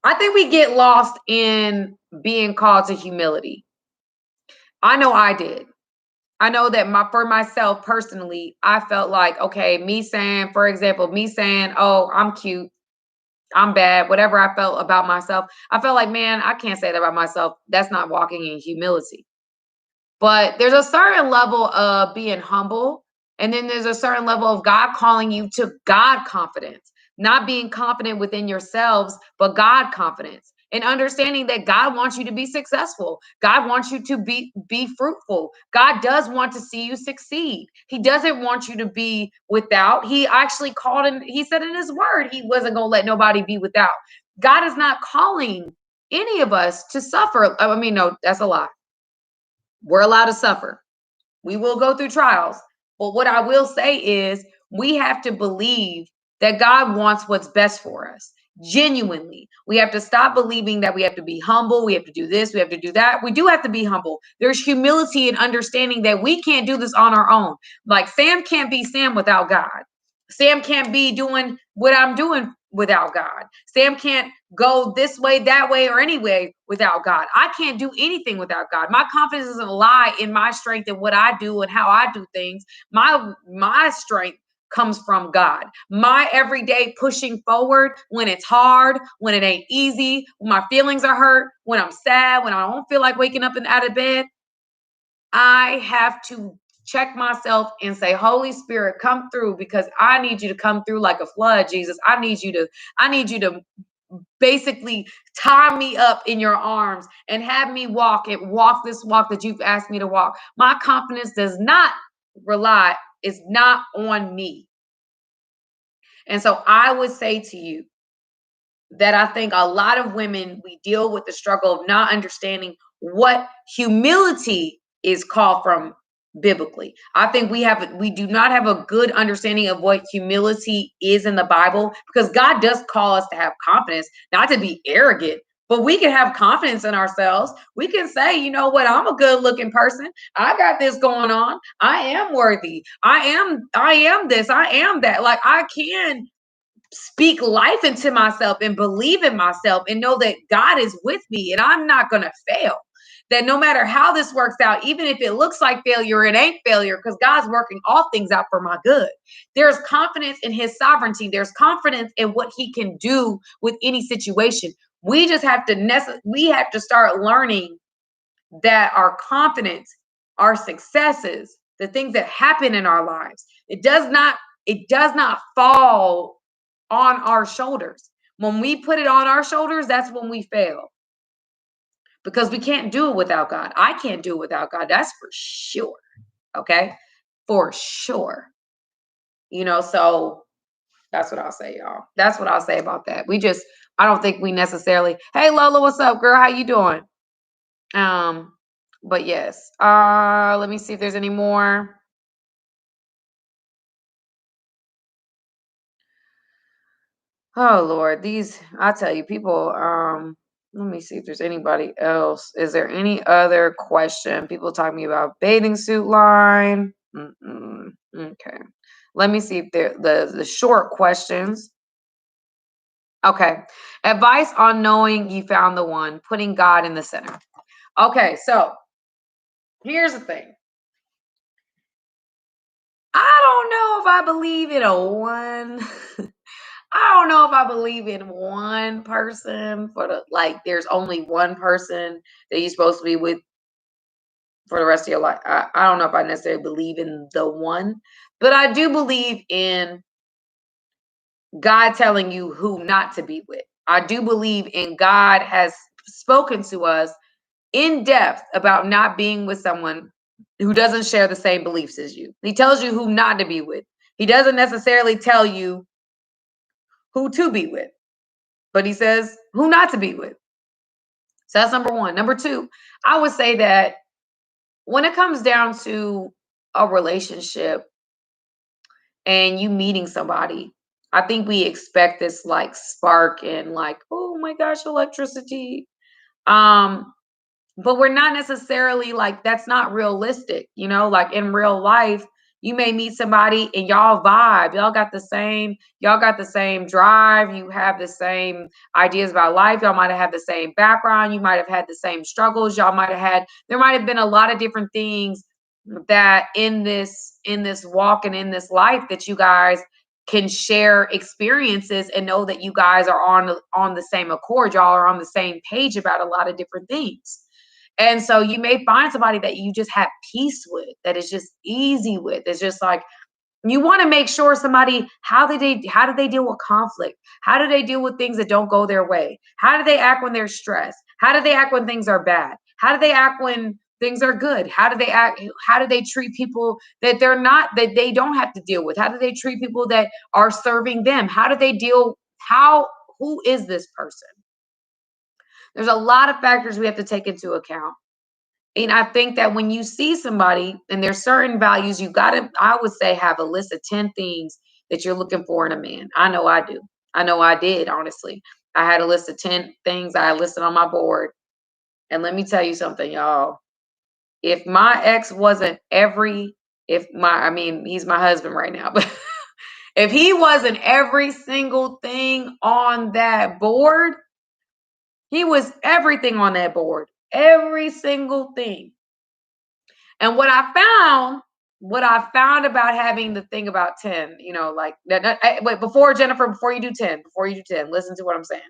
I think we get lost in being called to humility. I know I did. I know that for myself personally, I felt like, okay, me saying, for example, me saying, oh, I'm cute, I'm bad, whatever I felt about myself, I felt like, man, I can't say that about myself. That's not walking in humility. But there's a certain level of being humble, and then there's a certain level of God calling you to God confidence, not being confident within yourselves, but God confidence. And understanding that God wants you to be successful. God wants you to be fruitful. God does want to see you succeed. He doesn't want you to be without. He actually called and he said in his word, he wasn't going to let nobody be without. God is not calling any of us to suffer. I mean, no, that's a lie. We're allowed to suffer. We will go through trials. But what I will say is we have to believe that God wants what's best for us. Genuinely. We have to stop believing that we have to be humble. We have to do this. We have to do that. We do have to be humble. There's humility in understanding that we can't do this on our own. Like Sam can't be Sam without God. Sam can't be doing what I'm doing without God. Sam can't go this way, that way, or any way without God. I can't do anything without God. My confidence doesn't lie in my strength and what I do and how I do things. My strength comes from God. My everyday pushing forward when it's hard, when it ain't easy, when my feelings are hurt, when I'm sad, when I don't feel like waking up and out of bed, I have to check myself and say, Holy Spirit, come through because I need you to come through like a flood, Jesus. I need you to basically tie me up in your arms and have me walk this walk that you've asked me to walk. My confidence does not rely, it's not on me. And so I would say to you that I think a lot of women, we deal with the struggle of not understanding what humility is called from biblically. I think we do not have a good understanding of what humility is in the Bible, because God does call us to have confidence, not to be arrogant, but we can have confidence in ourselves. We can say, you know what, I'm a good looking person. I got this going on. I am worthy. I am this. I am that. Like, I can speak life into myself and believe in myself and know that God is with me and I'm not going to fail. That no matter how this works out, even if it looks like failure, it ain't failure, because God's working all things out for my good. There's confidence in his sovereignty. There's confidence in what he can do with any situation. We just have to we have to start learning that our confidence, our successes, the things that happen in our lives, it does not fall on our shoulders. When we put it on our shoulders, that's when we fail, because we can't do it without God. I can't do it without God. That's for sure. Okay. For sure. So that's what I'll say, y'all. That's what I'll say about that. I don't think we necessarily, hey Lola, what's up, girl? How you doing? But yes. Let me see if there's any more. Oh Lord, I tell you, people, let me see if there's anybody else. Is there any other question? People talking about bathing suit line. Okay. Let me see if the short questions. Okay. Advice on knowing you found the one, putting God in the center. Okay, so here's the thing. I don't know if I believe in a one. I don't know if I believe in one person there's only one person that you're supposed to be with for the rest of your life. I don't know if I necessarily believe in the one, but I do believe in God telling you who not to be with. I do believe in God has spoken to us in depth about not being with someone who doesn't share the same beliefs as you. He tells you who not to be with. He doesn't necessarily tell you who to be with, but he says who not to be with. So that's number one. Number two, I would say that when it comes down to a relationship and you meeting somebody, I think we expect this like spark and like, oh my gosh, electricity. Um, but we're not necessarily like, that's not realistic, like in real life. You may meet somebody and y'all vibe, y'all got the same drive, you have the same ideas about life, y'all might have had the same background, you might have had the same struggles, there might have been a lot of different things that in this walk and in this life that you guys can share experiences and know that you guys are on the same accord, y'all are on the same page about a lot of different things. And so you may find somebody that you just have peace with, that is just easy with. It's just like, you want to make sure somebody, how do they deal with conflict? How do they deal with things that don't go their way? How do they act when they're stressed? How do they act when things are bad? How do they act when things are good? How do they act? How do they treat people that they don't have to deal with? How do they treat people that are serving them? Who is this person? There's a lot of factors we have to take into account. And I think that when you see somebody and there's certain values, I would say, have a list of 10 things that you're looking for in a man. I know I do. I know I did, honestly. I had a list of 10 things I listed on my board. And let me tell you something, y'all. If my ex wasn't he's my husband right now, but if he wasn't every single thing on that board, he was everything on that board. Every single thing. And what I found about having the thing about 10, like that, wait, Jennifer, before you do 10, listen to what I'm saying.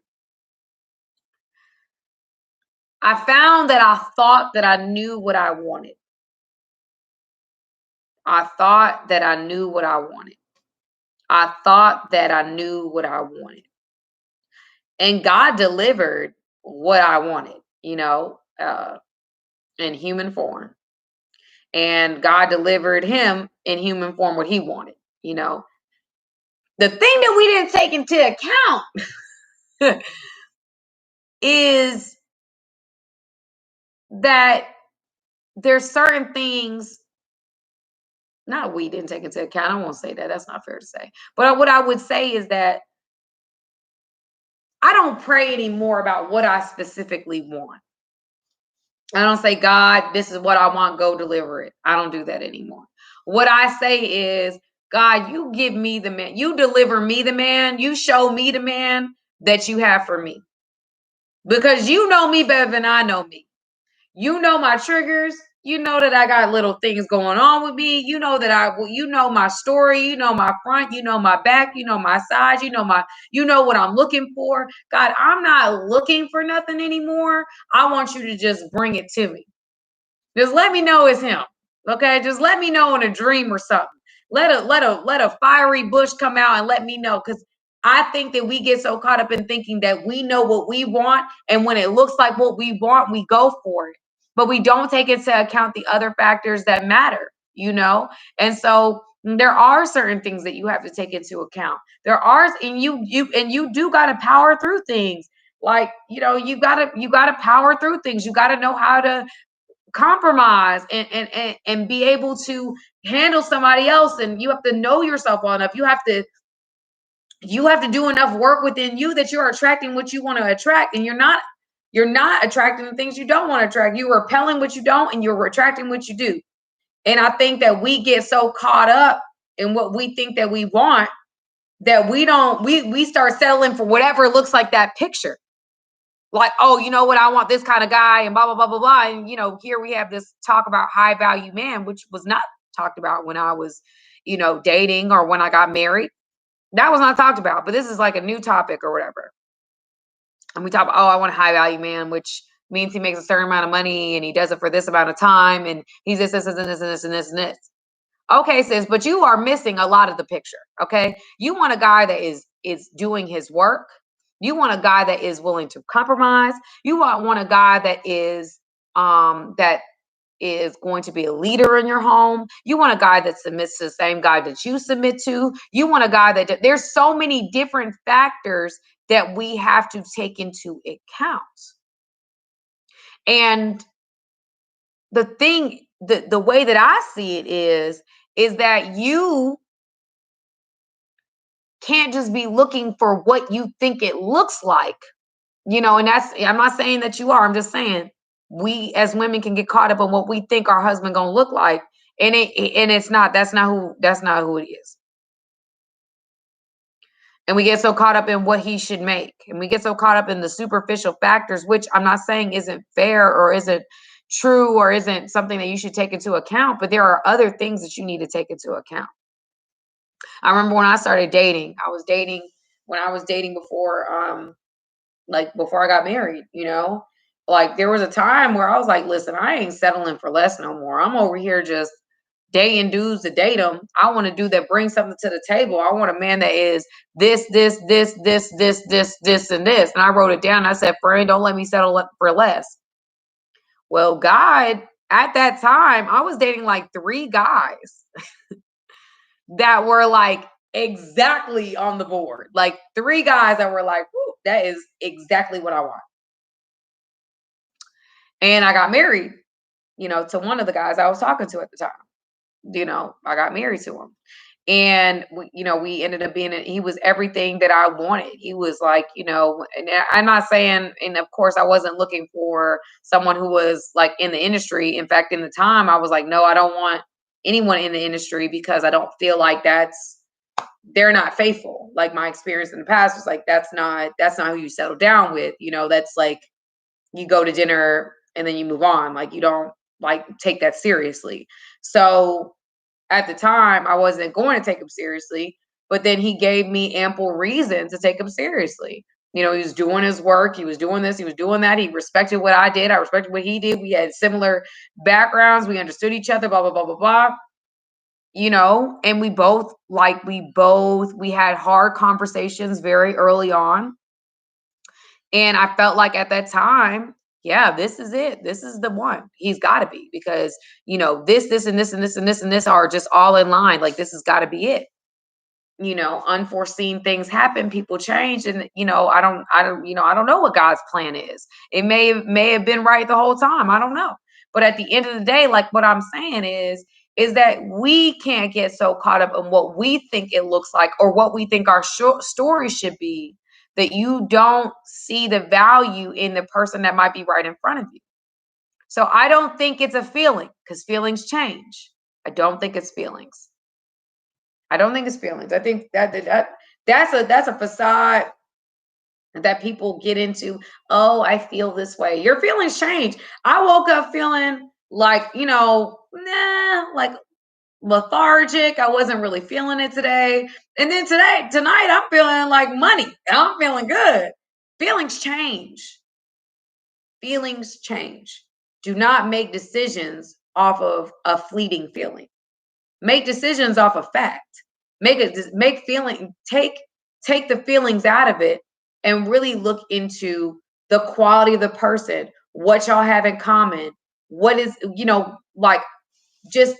I found that I thought that I knew what I wanted. I thought that I knew what I wanted. I thought that I knew what I wanted. And God delivered what I wanted, in human form. And God delivered him in human form what he wanted, The thing that we didn't take into account is that there's certain things not we didn't take into account. I won't say that. That's not fair to say. But what I would say is that I don't pray anymore about what I specifically want. I don't say, God, this is what I want, go deliver it. I don't do that anymore. What I say is, God, you give me the man, you deliver me the man, you show me the man that you have for me. Because you know me better than I know me. You know my triggers. You know that I got little things going on with me. You know that you know my story. You know my front. You know my back. You know my sides. You know what I'm looking for. God, I'm not looking for nothing anymore. I want you to just bring it to me. Just let me know it's him. Okay, just let me know in a dream or something. Let a fiery bush come out and let me know, because I think that we get so caught up in thinking that we know what we want, and when it looks like what we want, we go for it. But we don't take into account the other factors that matter, you know? And so there are certain things that you have to take into account. There are, and you do gotta power through things. Like, you gotta power through things. You gotta know how to compromise and be able to handle somebody else, and you have to know yourself well enough. You have to do enough work within you that you're attracting what you want to attract, and you're not attracting the things you don't want to attract. You're repelling what you don't, and you're attracting what you do. And I think that we get so caught up in what we think that we want that we start settling for whatever looks like that picture. Like, oh, you know what, I want this kind of guy, and blah blah blah blah blah. And here we have this talk about high value man, which was not talked about when I was dating, or when I got married. That was not talked about, but this is like a new topic or whatever. And we talk about, oh, I want a high value man, which means he makes a certain amount of money and he does it for this amount of time, and he's this and this and this and this and this. Okay, sis, but you are missing a lot of the picture. Okay, you want a guy that is doing his work. You want a guy that is willing to compromise. You want a guy that is going to be a leader in your home. You want a guy that submits to the same guy that you submit to. You want a guy there's so many different factors that we have to take into account. And the way that I see it is that you can't just be looking for what you think it looks like, and I'm not saying that you are. I'm just saying we as women can get caught up on what we think our husband gonna look like, and it's not. That's not who it is. And we get so caught up in what he should make, and we get so caught up in the superficial factors, which I'm not saying isn't fair or isn't true or isn't something that you should take into account, but there are other things that you need to take into account. I remember when I started dating, when I was dating before, like before I got married, like there was a time where I was like, listen, I ain't settling for less no more. I'm over here just dating dudes to date them. I want a dude that brings something to the table. I want a man that is this, and this. And I wrote it down. I said, friend, don't let me settle for less. Well, God, at that time, I was dating like 3 guys that were like exactly on the board. Like 3 guys that were like, that is exactly what I want. And I got married, to one of the guys I was talking to at the time. I got married to him. And we ended up he was everything that I wanted. He was like, and I'm not saying, and of course I wasn't looking for someone who was like in the industry. In fact, in the time I was like, no, I don't want anyone in the industry, because I don't feel like they're not faithful. Like my experience in the past was like, that's not who you settle down with. That's like, you go to dinner and then you move on. Like you don't like take that seriously. So at the time I wasn't going to take him seriously, but then he gave me ample reason to take him seriously. He was doing his work, he was doing this, he was doing that, he respected what I did, I respected what he did, we had similar backgrounds, we understood each other, blah blah blah blah blah. And we had hard conversations very early on. And I felt like at that time, yeah, this is it. This is the one. He's got to be, because, this and this and this and this and this are just all in line. Like this has got to be it. Unforeseen things happen, people change, and I don't know what God's plan is. It may have been right the whole time. I don't know. But at the end of the day, like what I'm saying is, is that we can't get so caught up in what we think it looks like or what we think our story should be, that you don't see the value in the person that might be right in front of you. So I don't think it's a feeling, because feelings change. I don't think it's feelings. I don't think it's feelings. I think that's a facade that people get into. Oh, I feel this way. Your feelings change. I woke up feeling like, like lethargic. I wasn't really feeling it today. And then tonight, I'm feeling like money. I'm feeling good. Feelings change. Feelings change. Do not make decisions off of a fleeting feeling. Make decisions off of fact. Take the feelings out of it and really look into the quality of the person, what y'all have in common, what is, like, just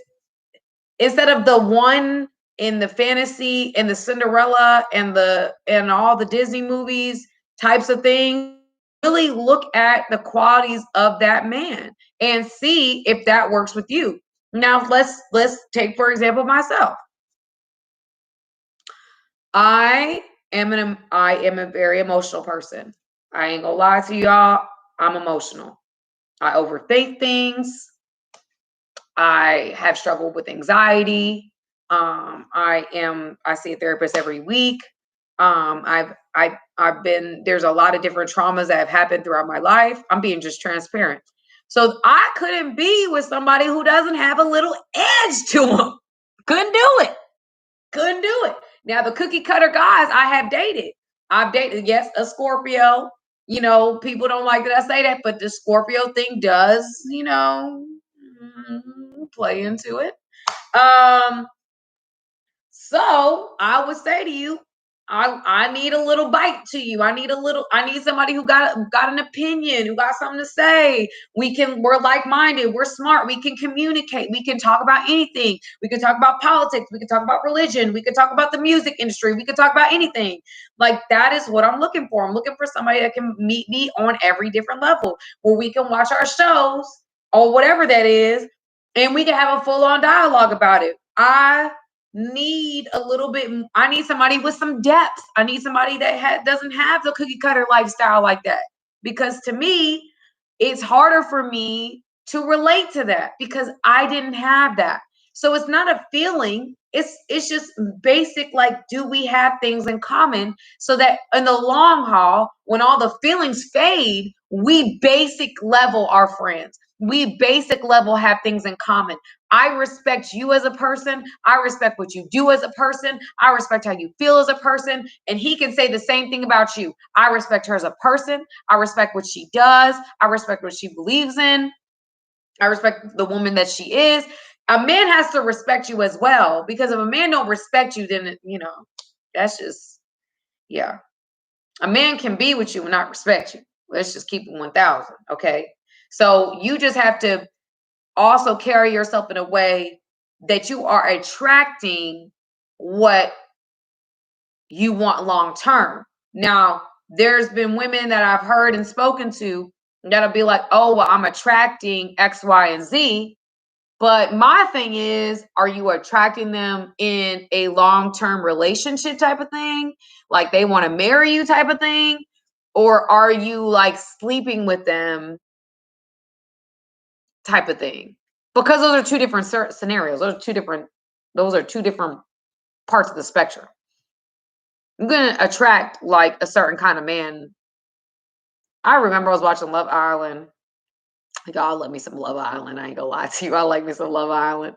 instead of the one in the fantasy and the Cinderella and all the Disney movies types of things, really look at the qualities of that man and see if that works with you. Now let's take, for example, myself. I am a very emotional person. I ain't gonna lie to y'all. I'm emotional. I overthink things. I have struggled with anxiety. I see a therapist every week. I've been, there's a lot of different traumas that have happened throughout my life. I'm being just transparent. So I couldn't be with somebody who doesn't have a little edge to them. Couldn't do it. Couldn't do it. Now the cookie cutter guys I have dated. I've dated, yes, a Scorpio. People don't like that I say that, but the Scorpio thing does, play into it. So I would say to you, I need a little bite to you. I need somebody who got an opinion, who got something to say. We're like-minded, we're smart, we can communicate, we can talk about anything. We can talk about politics, we can talk about religion, we can talk about the music industry, we can talk about anything. Like, that is what I'm looking for. I'm looking for somebody that can meet me on every different level, where we can watch our shows or whatever that is, and we can have a full-on dialogue about it. I need somebody with some depth. I need somebody that doesn't have the cookie cutter lifestyle like that, because to me it's harder for me to relate to that because I didn't have that. So it's not a feeling, it's just basic, like, do we have things in common, so that in the long haul, when all the feelings fade, we basic level are friends. We basic level have things in common. I respect you as a person. I respect what you do as a person. I respect how you feel as a person. And he can say the same thing about you. I respect her as a person. I respect what she does. I respect what she believes in. I respect the woman that she is. A man has to respect you as well, because if a man don't respect you, then, that's just, yeah. A man can be with you and not respect you. Let's just keep it 1,000. Okay. So you just have to also carry yourself in a way that you are attracting what you want long term. Now, there's been women that I've heard and spoken to that'll be like, oh, well, I'm attracting X, Y, and Z. But my thing is, are you attracting them in a long-term relationship type of thing? Like, they want to marry you type of thing? Or are you like sleeping with them type of thing? Because those are two different scenarios. Those are two different parts of the spectrum. I'm going to attract like a certain kind of man. I remember I was watching Love Island. Y'all love me some Love Island. I ain't gonna lie to you. I like me some Love Island.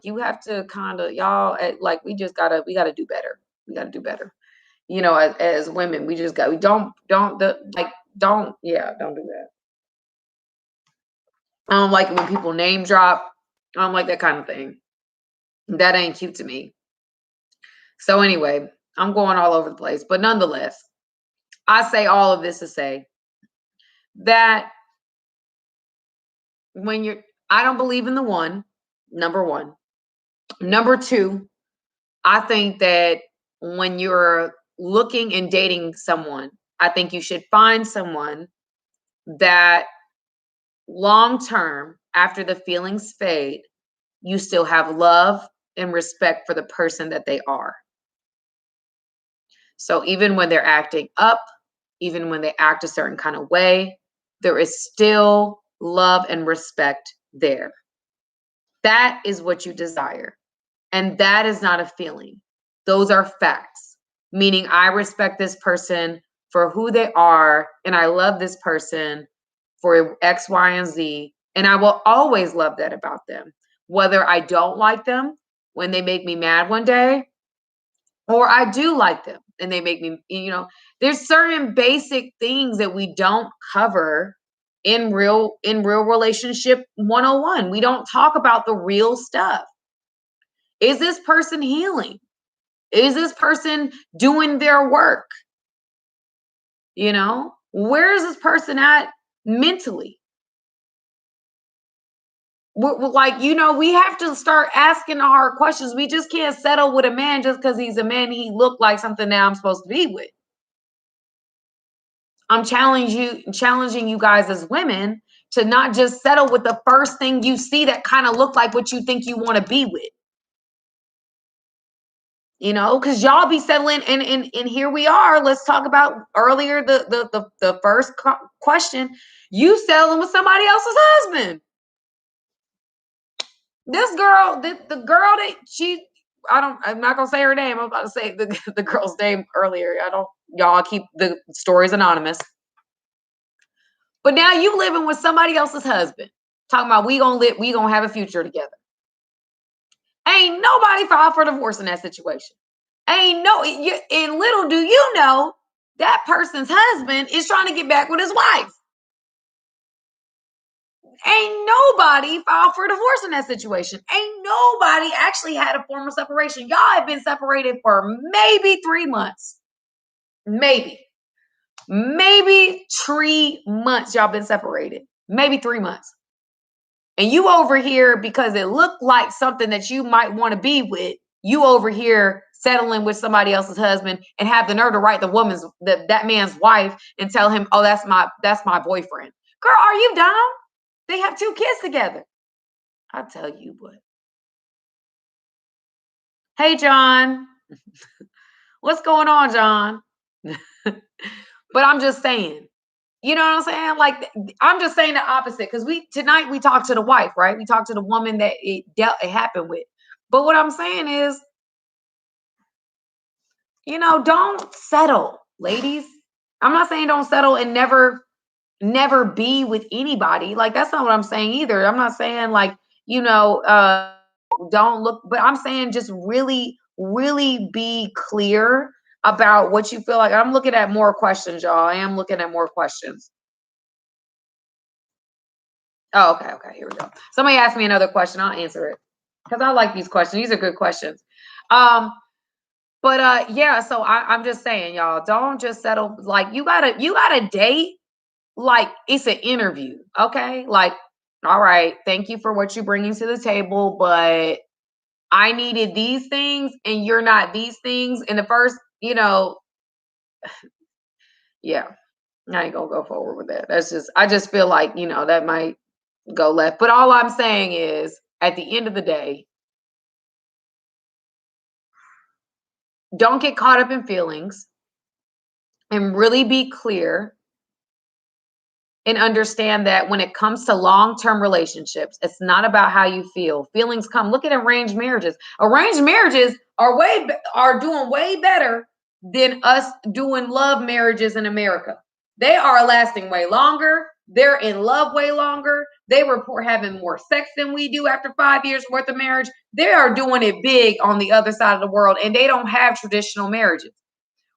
You have to kind of, y'all, like, we gotta do better. We gotta do better. As women, we just got, don't do that. I don't like it when people name drop. I don't like that kind of thing. That ain't cute to me. So anyway, I'm going all over the place, but nonetheless, I say all of this to say that I don't believe in the one, number one. Number two, I think that when you're looking and dating someone, I think you should find someone that long term, after the feelings fade, you still have love and respect for the person that they are. So even when they're acting up, even when they act a certain kind of way, there is still love and respect there. That is what you desire. And that is not a feeling. Those are facts, meaning I respect this person for who they are, and I love this person for X, Y, and Z. And I will always love that about them, whether I don't like them when they make me mad one day, or I do like them and they make me, there's certain basic things that we don't cover in real relationship 101. We don't talk about the real stuff. Is this person healing? Is this person doing their work? Where is this person at mentally? We have to start asking the hard questions. We just can't settle with a man just because he's a man. He looked like something that I'm supposed to be with. I'm challenging you guys as women to not just settle with the first thing you see that kind of look like what you think you want to be with. Because y'all be settling, and here we are. Let's talk about earlier the first question. You settling with somebody else's husband. This girl, the girl that I'm not gonna say her name. I'm about to say the girl's name earlier. Y'all keep the stories anonymous. But now you living with somebody else's husband. Talking about we gonna have a future together. Ain't nobody filed for divorce in that situation. And little do you know, that person's husband is trying to get back with his wife. Ain't nobody filed for divorce in that situation. Ain't nobody actually had a formal separation. Y'all have been separated for maybe 3 months. Maybe 3 months y'all been separated. Maybe 3 months. And you over here, because it looked like something that you might want to be with, you over here settling with somebody else's husband and have the nerve to write that man's wife and tell him, oh, that's my boyfriend. Girl, are you dumb? They have 2 kids together. I'll tell you what. Hey, John. What's going on, John? But I'm just saying, you know what I'm saying? Like, I'm just saying the opposite, because tonight we talked to the wife, right? We talked to the woman that it happened with. But what I'm saying is, don't settle, ladies. I'm not saying don't settle and never be with anybody. Like, that's not what I'm saying either. I'm not saying like, don't look, but I'm saying just really, really be clear about what you feel like. I'm looking at more questions, y'all. I am looking at more questions. Oh, okay. Here we go. Somebody asked me another question. I'll answer it because I like these questions. These are good questions. But yeah, so I'm just saying, y'all, don't just settle. Like, you gotta date like it's an interview, okay? Like, all right, thank you for what you're bringing to the table, but I needed these things and you're not these things. And the first, yeah, I ain't gonna go forward with that. I just feel like, that might go left. But all I'm saying is, at the end of the day, don't get caught up in feelings and really be clear and understand that when it comes to long-term relationships, it's not about how you feel. Feelings come. Look at arranged marriages. Arranged marriages are doing way better than us doing love marriages in America. They are lasting way longer. They're in love way longer. They report having more sex than we do after 5 years worth of marriage. They are doing it big on the other side of the world, and they don't have traditional marriages.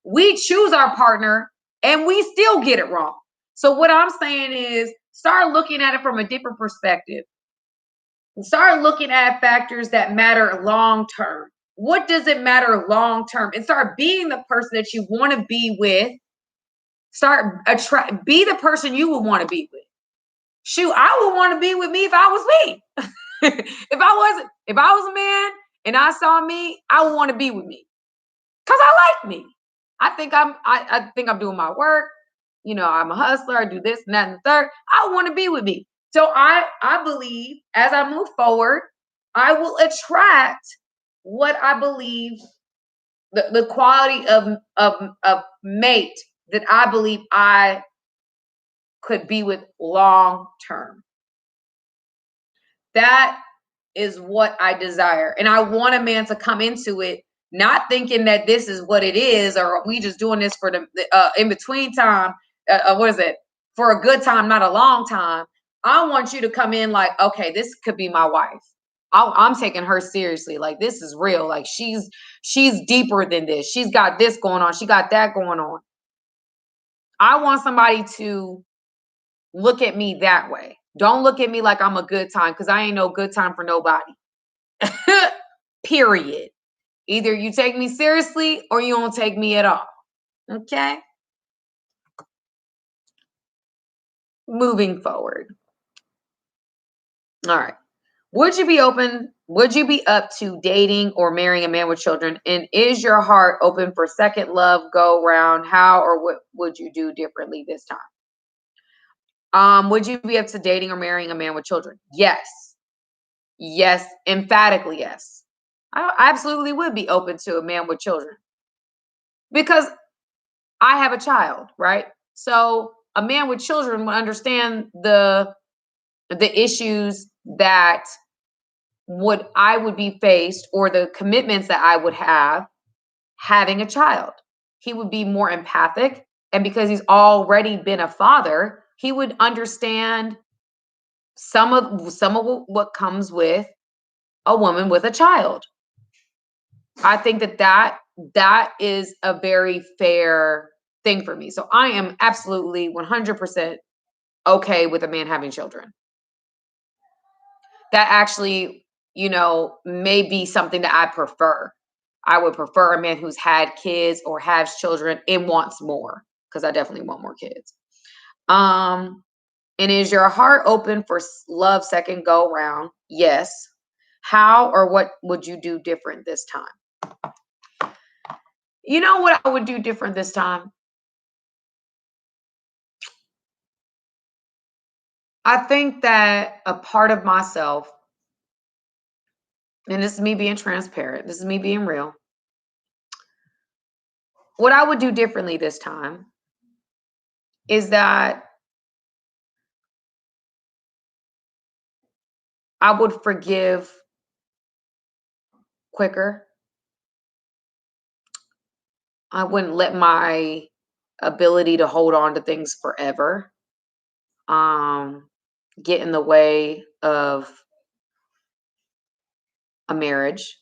We choose our partner and we still get it wrong. So what I'm saying is, start looking at it from a different perspective. Start looking at factors that matter long term. What does it matter long term? And start being the person that you want to be with. Be the person you would want to be with. Shoot, I would want to be with me if I was me. if I was a man and I saw me, I would want to be with me. Because I like me. I think I'm doing my work. I'm a hustler. I do this and that and the third. I want to be with me. So I believe as I move forward, I will attract what I believe, the quality of mate that I believe I could be with long term. That is what I desire. And I want a man to come into it not thinking that this is what it is, or we just doing this for the in between time. What is it? For a good time, not a long time. I want you to come in like, okay, this could be my wife. I'm taking her seriously. Like, this is real. Like, she's deeper than this. She's got this going on. She got that going on. I want somebody to look at me that way. Don't look at me like I'm a good time, because I ain't no good time for nobody. Period. Either you take me seriously or you don't take me at all. Okay? Moving forward. All right. Would you be up to dating or marrying a man with children? And is your heart open for second love, go round? How or what would you do differently this time? Would you be up to dating or marrying a man with children? Yes. Yes, emphatically yes. I absolutely would be open to a man with children, because I have a child, right? So a man with children would understand the issues that I would be faced, or the commitments that I would have having a child. He would be more empathic, and because he's already been a father, he would understand some of what comes with a woman with a child. I think that is a very fair thing for me. So I am absolutely 100% okay with a man having children. That actually, may be something that I prefer. I would prefer a man who's had kids or has children and wants more, because I definitely want more kids. Um, and is your heart open for love second go round? Yes. How or what would you do different this time? You know what I would do different this time? I think that a part of myself, and this is me being transparent, this is me being real. What I would do differently this time is that I would forgive quicker. I wouldn't let my ability to hold on to things forever um, get in the way of a marriage.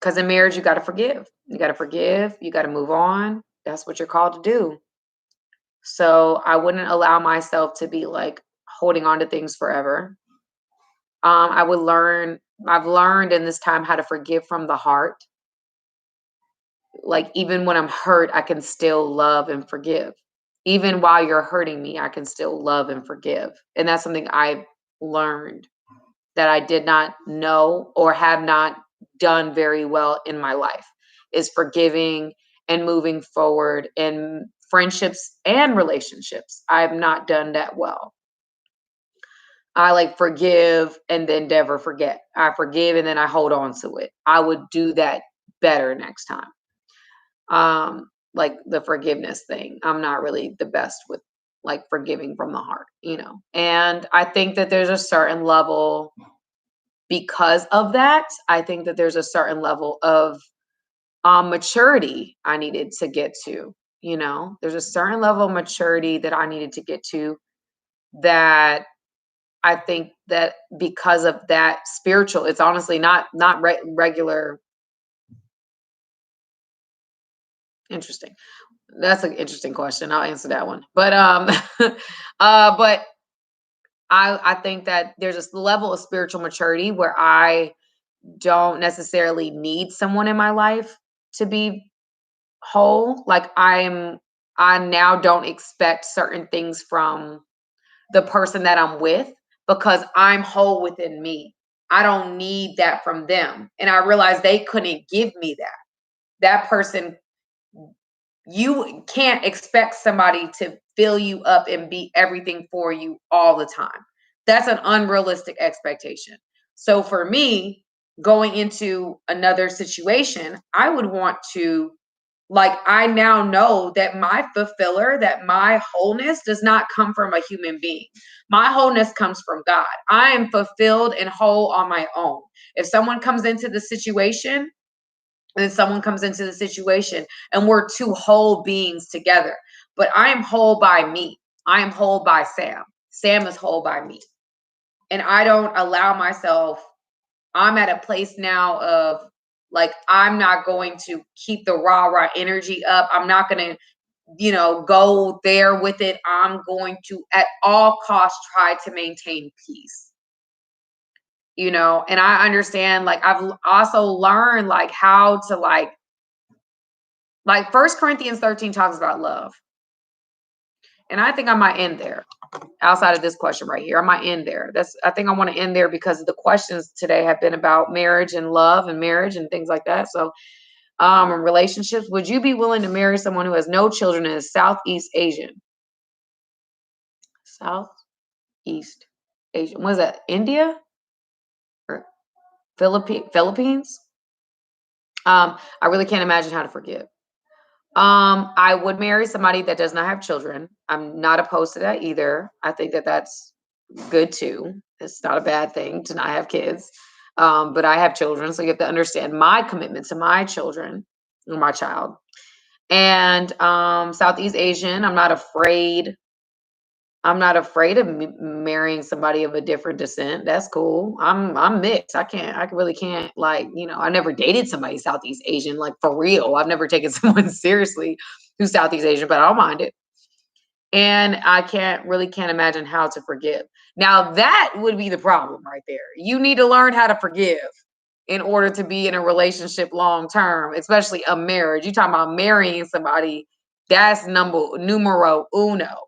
Because in marriage, you got to forgive. You got to forgive. You got to move on. That's what you're called to do. So I wouldn't allow myself to be like holding on to things forever. I've learned in this time how to forgive from the heart. Like, even when I'm hurt, I can still love and forgive. Even while you're hurting me, I can still love and forgive. And that's something I've learned that I did not know or have not done very well in my life, is forgiving and moving forward in friendships and relationships. I've not done that well. I like forgive and then never forget. I forgive and then I hold on to it. I would do that better next time. Like the forgiveness thing. I'm not really the best with like forgiving from the heart. And I think that there's a certain level, because of that, I think that there's a certain level of maturity I needed to get to. There's a certain level of maturity that I needed to get to, that I think that because of that spiritual, it's honestly not regular. Interesting. That's an interesting question. I'll answer that one. But but I think that there's this level of spiritual maturity where I don't necessarily need someone in my life to be whole. Like, I now don't expect certain things from the person that I'm with, because I'm whole within me. I don't need that from them. And I realized they couldn't give me that. That person, you can't expect somebody to fill you up and be everything for you all the time. That's an unrealistic expectation. So for me, going into another situation, I would want to, like, I now know that my fulfiller, that my wholeness does not come from a human being. My wholeness comes from God. I am fulfilled and whole on my own. If someone comes into the situation, and someone comes into the situation, and we're two whole beings together, but I am whole by me. I am whole by Sam. Sam is whole by me. And I don't allow myself, I'm at a place now of, like, I'm not going to keep the rah energy up. I'm not going to, go there with it. I'm going to at all costs try to maintain peace. And I understand, like, I've also learned, like, how to, like 1 Corinthians 13 talks about love. And I think I might end there. Outside of this question right here, I might end there. I think I want to end there because the questions today have been about marriage and love and marriage and things like that. So, and relationships. Would you be willing to marry someone who has no children and is Southeast Asian? Southeast Asian. Was that India or Philippines? I really can't imagine how to forgive. I would marry somebody that does not have children. I'm not opposed to that either. I think that that's good too. It's not a bad thing to not have kids. But I have children, so you have to understand my commitment to my children or my child. And Southeast Asian, I'm not afraid. I'm not afraid of marrying somebody of a different descent. That's cool. I'm mixed. I really can't, like, I never dated somebody Southeast Asian, like, for real. I've never taken someone seriously who's Southeast Asian, but I don't mind it. And I can't imagine how to forgive. Now that would be the problem right there. You need to learn how to forgive in order to be in a relationship long term, especially a marriage. You talking about marrying somebody, that's numero uno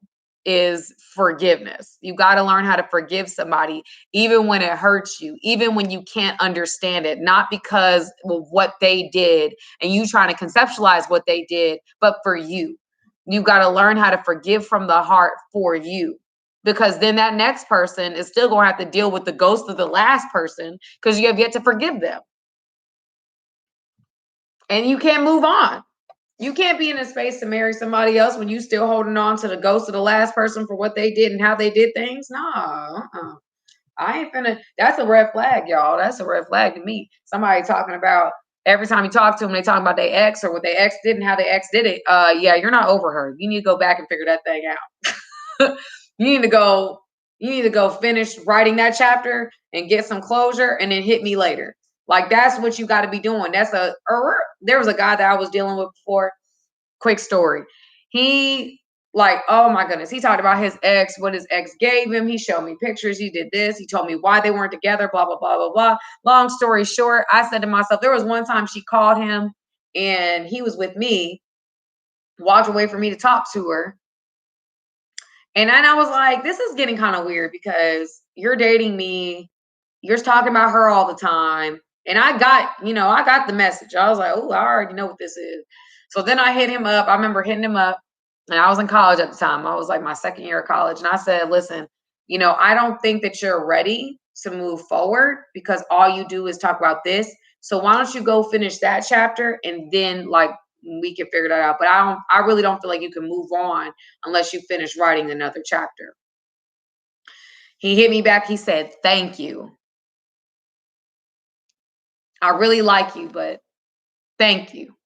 is forgiveness. You got to learn how to forgive somebody, even when it hurts you, even when you can't understand it, not because of what they did and you trying to conceptualize what they did, but for you. You got to learn how to forgive from the heart for you, because then that next person is still going to have to deal with the ghost of the last person because you have yet to forgive them. And you can't move on. You can't be in a space to marry somebody else when you still holding on to the ghost of the last person for what they did and how they did things. No, I ain't finna. That's a red flag, y'all. That's a red flag to me. Somebody talking about every time you talk to them, they talking about their ex or what their ex did and how their ex did it. Yeah, you're not over her. You need to go back and figure that thing out. You need to go. You need to go finish writing that chapter and get some closure, and then hit me later. Like, that's what you got to be doing. There was a guy that I was dealing with before. Quick story. He, like, oh my goodness, he talked about his ex, what his ex gave him. He showed me pictures. He did this. He told me why they weren't together, blah, blah, blah, blah, blah. Long story short, I said to myself, there was one time she called him and he was with me, walked away for me to talk to her. And then I was like, this is getting kind of weird because you're dating me. You're talking about her all the time. And I got the message. I was like, oh, I already know what this is. So then I hit him up. I remember hitting him up, and I was in college at the time. I was like my second year of college. And I said, listen, I don't think that you're ready to move forward because all you do is talk about this. So why don't you go finish that chapter and then, like, we can figure that out. But I really don't feel like you can move on unless you finish writing another chapter. He hit me back. He said, thank you. I really like you, but thank you.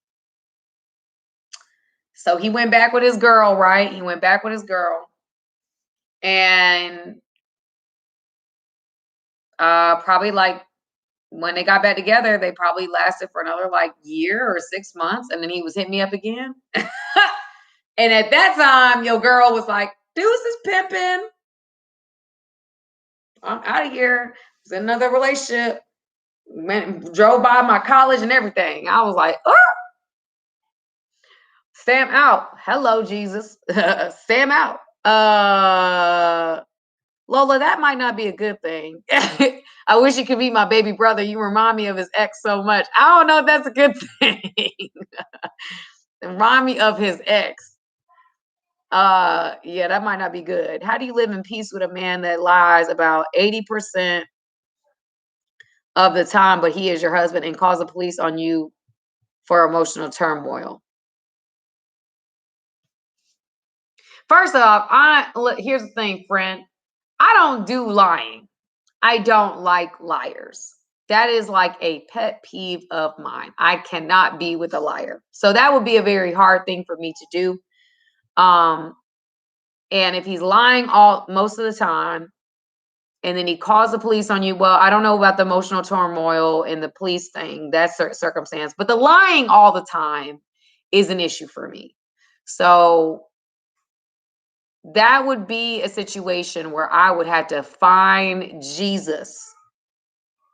So he went back with his girl, right? He went back with his girl. And probably, like, when they got back together, they probably lasted for another, like, year or 6 months. And then he was hitting me up again. And at that time, your girl was like, deuces pimping. I'm out of here. It's another relationship. Drove by my college and everything. I was like, oh, Sam out. Hello, Jesus. Sam out. Lola, that might not be a good thing. I wish you could be my baby brother. You remind me of his ex so much. I don't know if that's a good thing. Remind me of his ex. Yeah, that might not be good. How do you live in peace with a man that lies about 80% of the time, but he is your husband and calls the police on you for emotional turmoil. First off, here's the thing, friend. I don't do lying. I don't like liars. That is like a pet peeve of mine. I cannot be with a liar. So that would be a very hard thing for me to do. And if he's lying most of the time, and then he calls the police on you, well, I don't know about the emotional turmoil and the police thing, that's circumstance, but the lying all the time is an issue for me. So that would be a situation where I would have to find Jesus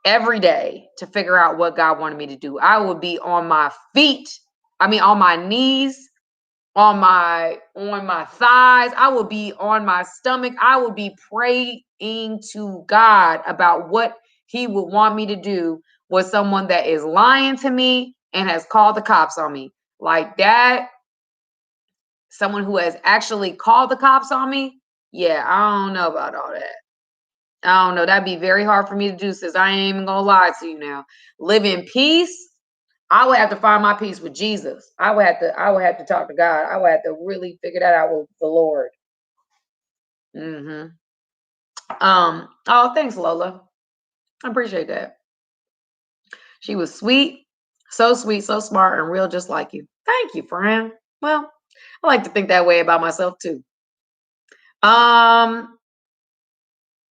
every day to figure out what God wanted me to do. I would be on my feet. On my knees, on my thighs. I would be on my stomach. I would be praying to God about what he would want me to do with someone that is lying to me and has called the cops on me. Like that, someone who has actually called the cops on me. Yeah, I don't know about all that. I don't know. That'd be very hard for me to do, since I ain't even gonna lie to you now. Live in peace. I would have to find my peace with Jesus. I would have to talk to God. I would have to really figure that out with the Lord. Oh, thanks, Lola. I appreciate that. She was sweet, so smart, and real, just like you. Thank you, friend. Well, I like to think that way about myself too.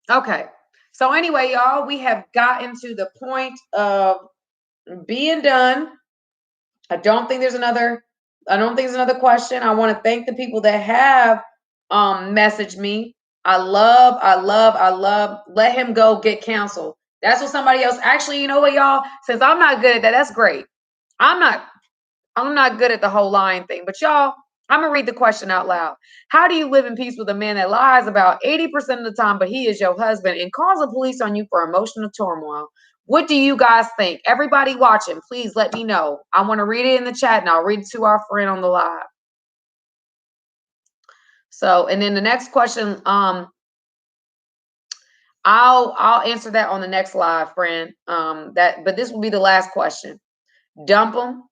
Okay. So anyway, y'all, we have gotten to the point of being done. I don't think there's another question. I want to thank the people that have messaged me. I love let him go get counsel. That's what somebody else actually, you know what, y'all? Since I'm not good at that, that's great. I'm not good at the whole lying thing, but y'all, I'm gonna read the question out loud. How do you live in peace with a man that lies about 80% of the time, but he is your husband and calls the police on you for emotional turmoil? What do you guys think? Everybody watching, please let me know. I want to read it in the chat, and I'll read it to our friend on the live. So, and then the next question, I'll answer that on the next live, friend. But this will be the last question. Dump them.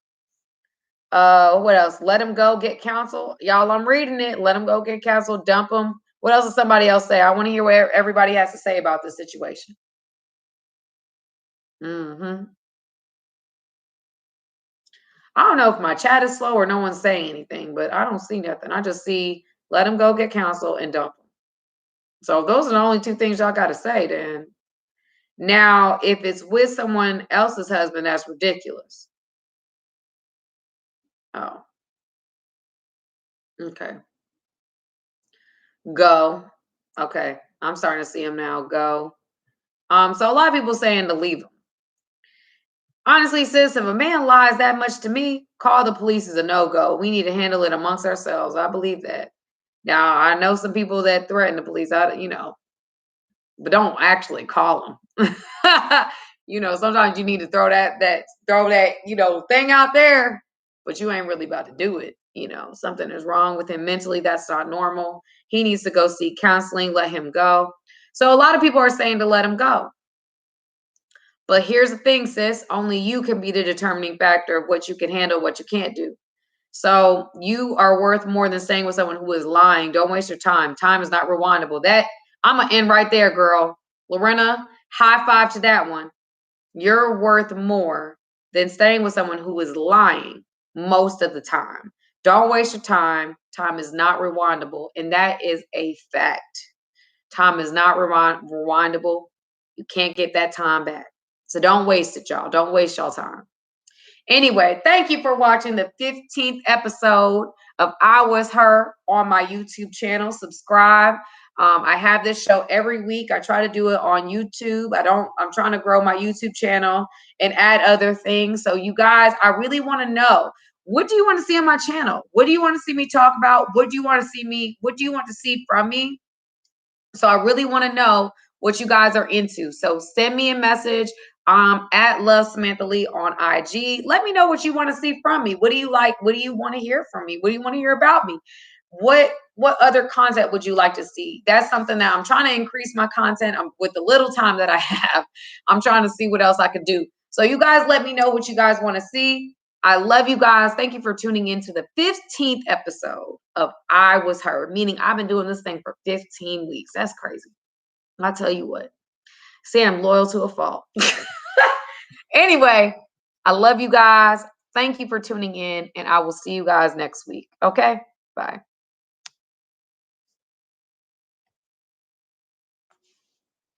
What else? Let him go get counsel. Y'all, I'm reading it. Let him go get counsel. Dump him. What else does somebody else say? I want to hear what everybody has to say about this situation. I don't know if my chat is slow or no one's saying anything, but I don't see nothing. I just see let him go get counsel and dump him. So if those are the only two things y'all got to say, then now if it's with someone else's husband, that's ridiculous. Oh, okay. Go. Okay. I'm starting to see him now. Go. So a lot of people saying to leave him. Honestly, sis, if a man lies that much to me, call the police is a no-go. We need to handle it amongst ourselves. I believe that. Now, I know some people that threaten the police, but don't actually call them. Sometimes you need to throw that thing out there, but you ain't really about to do it. Something is wrong with him mentally. That's not normal. He needs to go seek counseling. Let him go. So a lot of people are saying to let him go. But here's the thing, sis. Only you can be the determining factor of what you can handle, what you can't do. So you are worth more than staying with someone who is lying. Don't waste your time. Time is not rewindable. That I'm gonna end right there, girl. Lorena, high five to that one. You're worth more than staying with someone who is lying most of the time. Don't waste your time. Time is not rewindable, and that is a fact. Time is not rewindable. You can't get that time back. So don't waste it, y'all. Don't waste y'all time. Anyway, thank you for watching the 15th episode of I Was Her on my YouTube channel. Subscribe. I have this show every week. I try to do it on YouTube. I'm trying to grow my YouTube channel and add other things. So you guys, I really want to know, what do you want to see on my channel? What do you want to see me talk about? What do you want to see from me? So I really want to know what you guys are into. So send me a message at Love Samantha Lee on IG. Let me know what you want to see from me. What do you like? What do you want to hear from me? What do you want to hear about me? What what other content would you like to see? That's something that I'm trying to increase my content. With the little time that I have, I'm trying to see what else I could do. So you guys let me know what you guys want to see. I love you guys. Thank you for tuning in to the 15th episode of I Was Her, meaning I've been doing this thing for 15 weeks. That's crazy. I'll tell you what. See, I'm loyal to a fault. Anyway, I love you guys. Thank you for tuning in, and I will see you guys next week. Okay? Bye.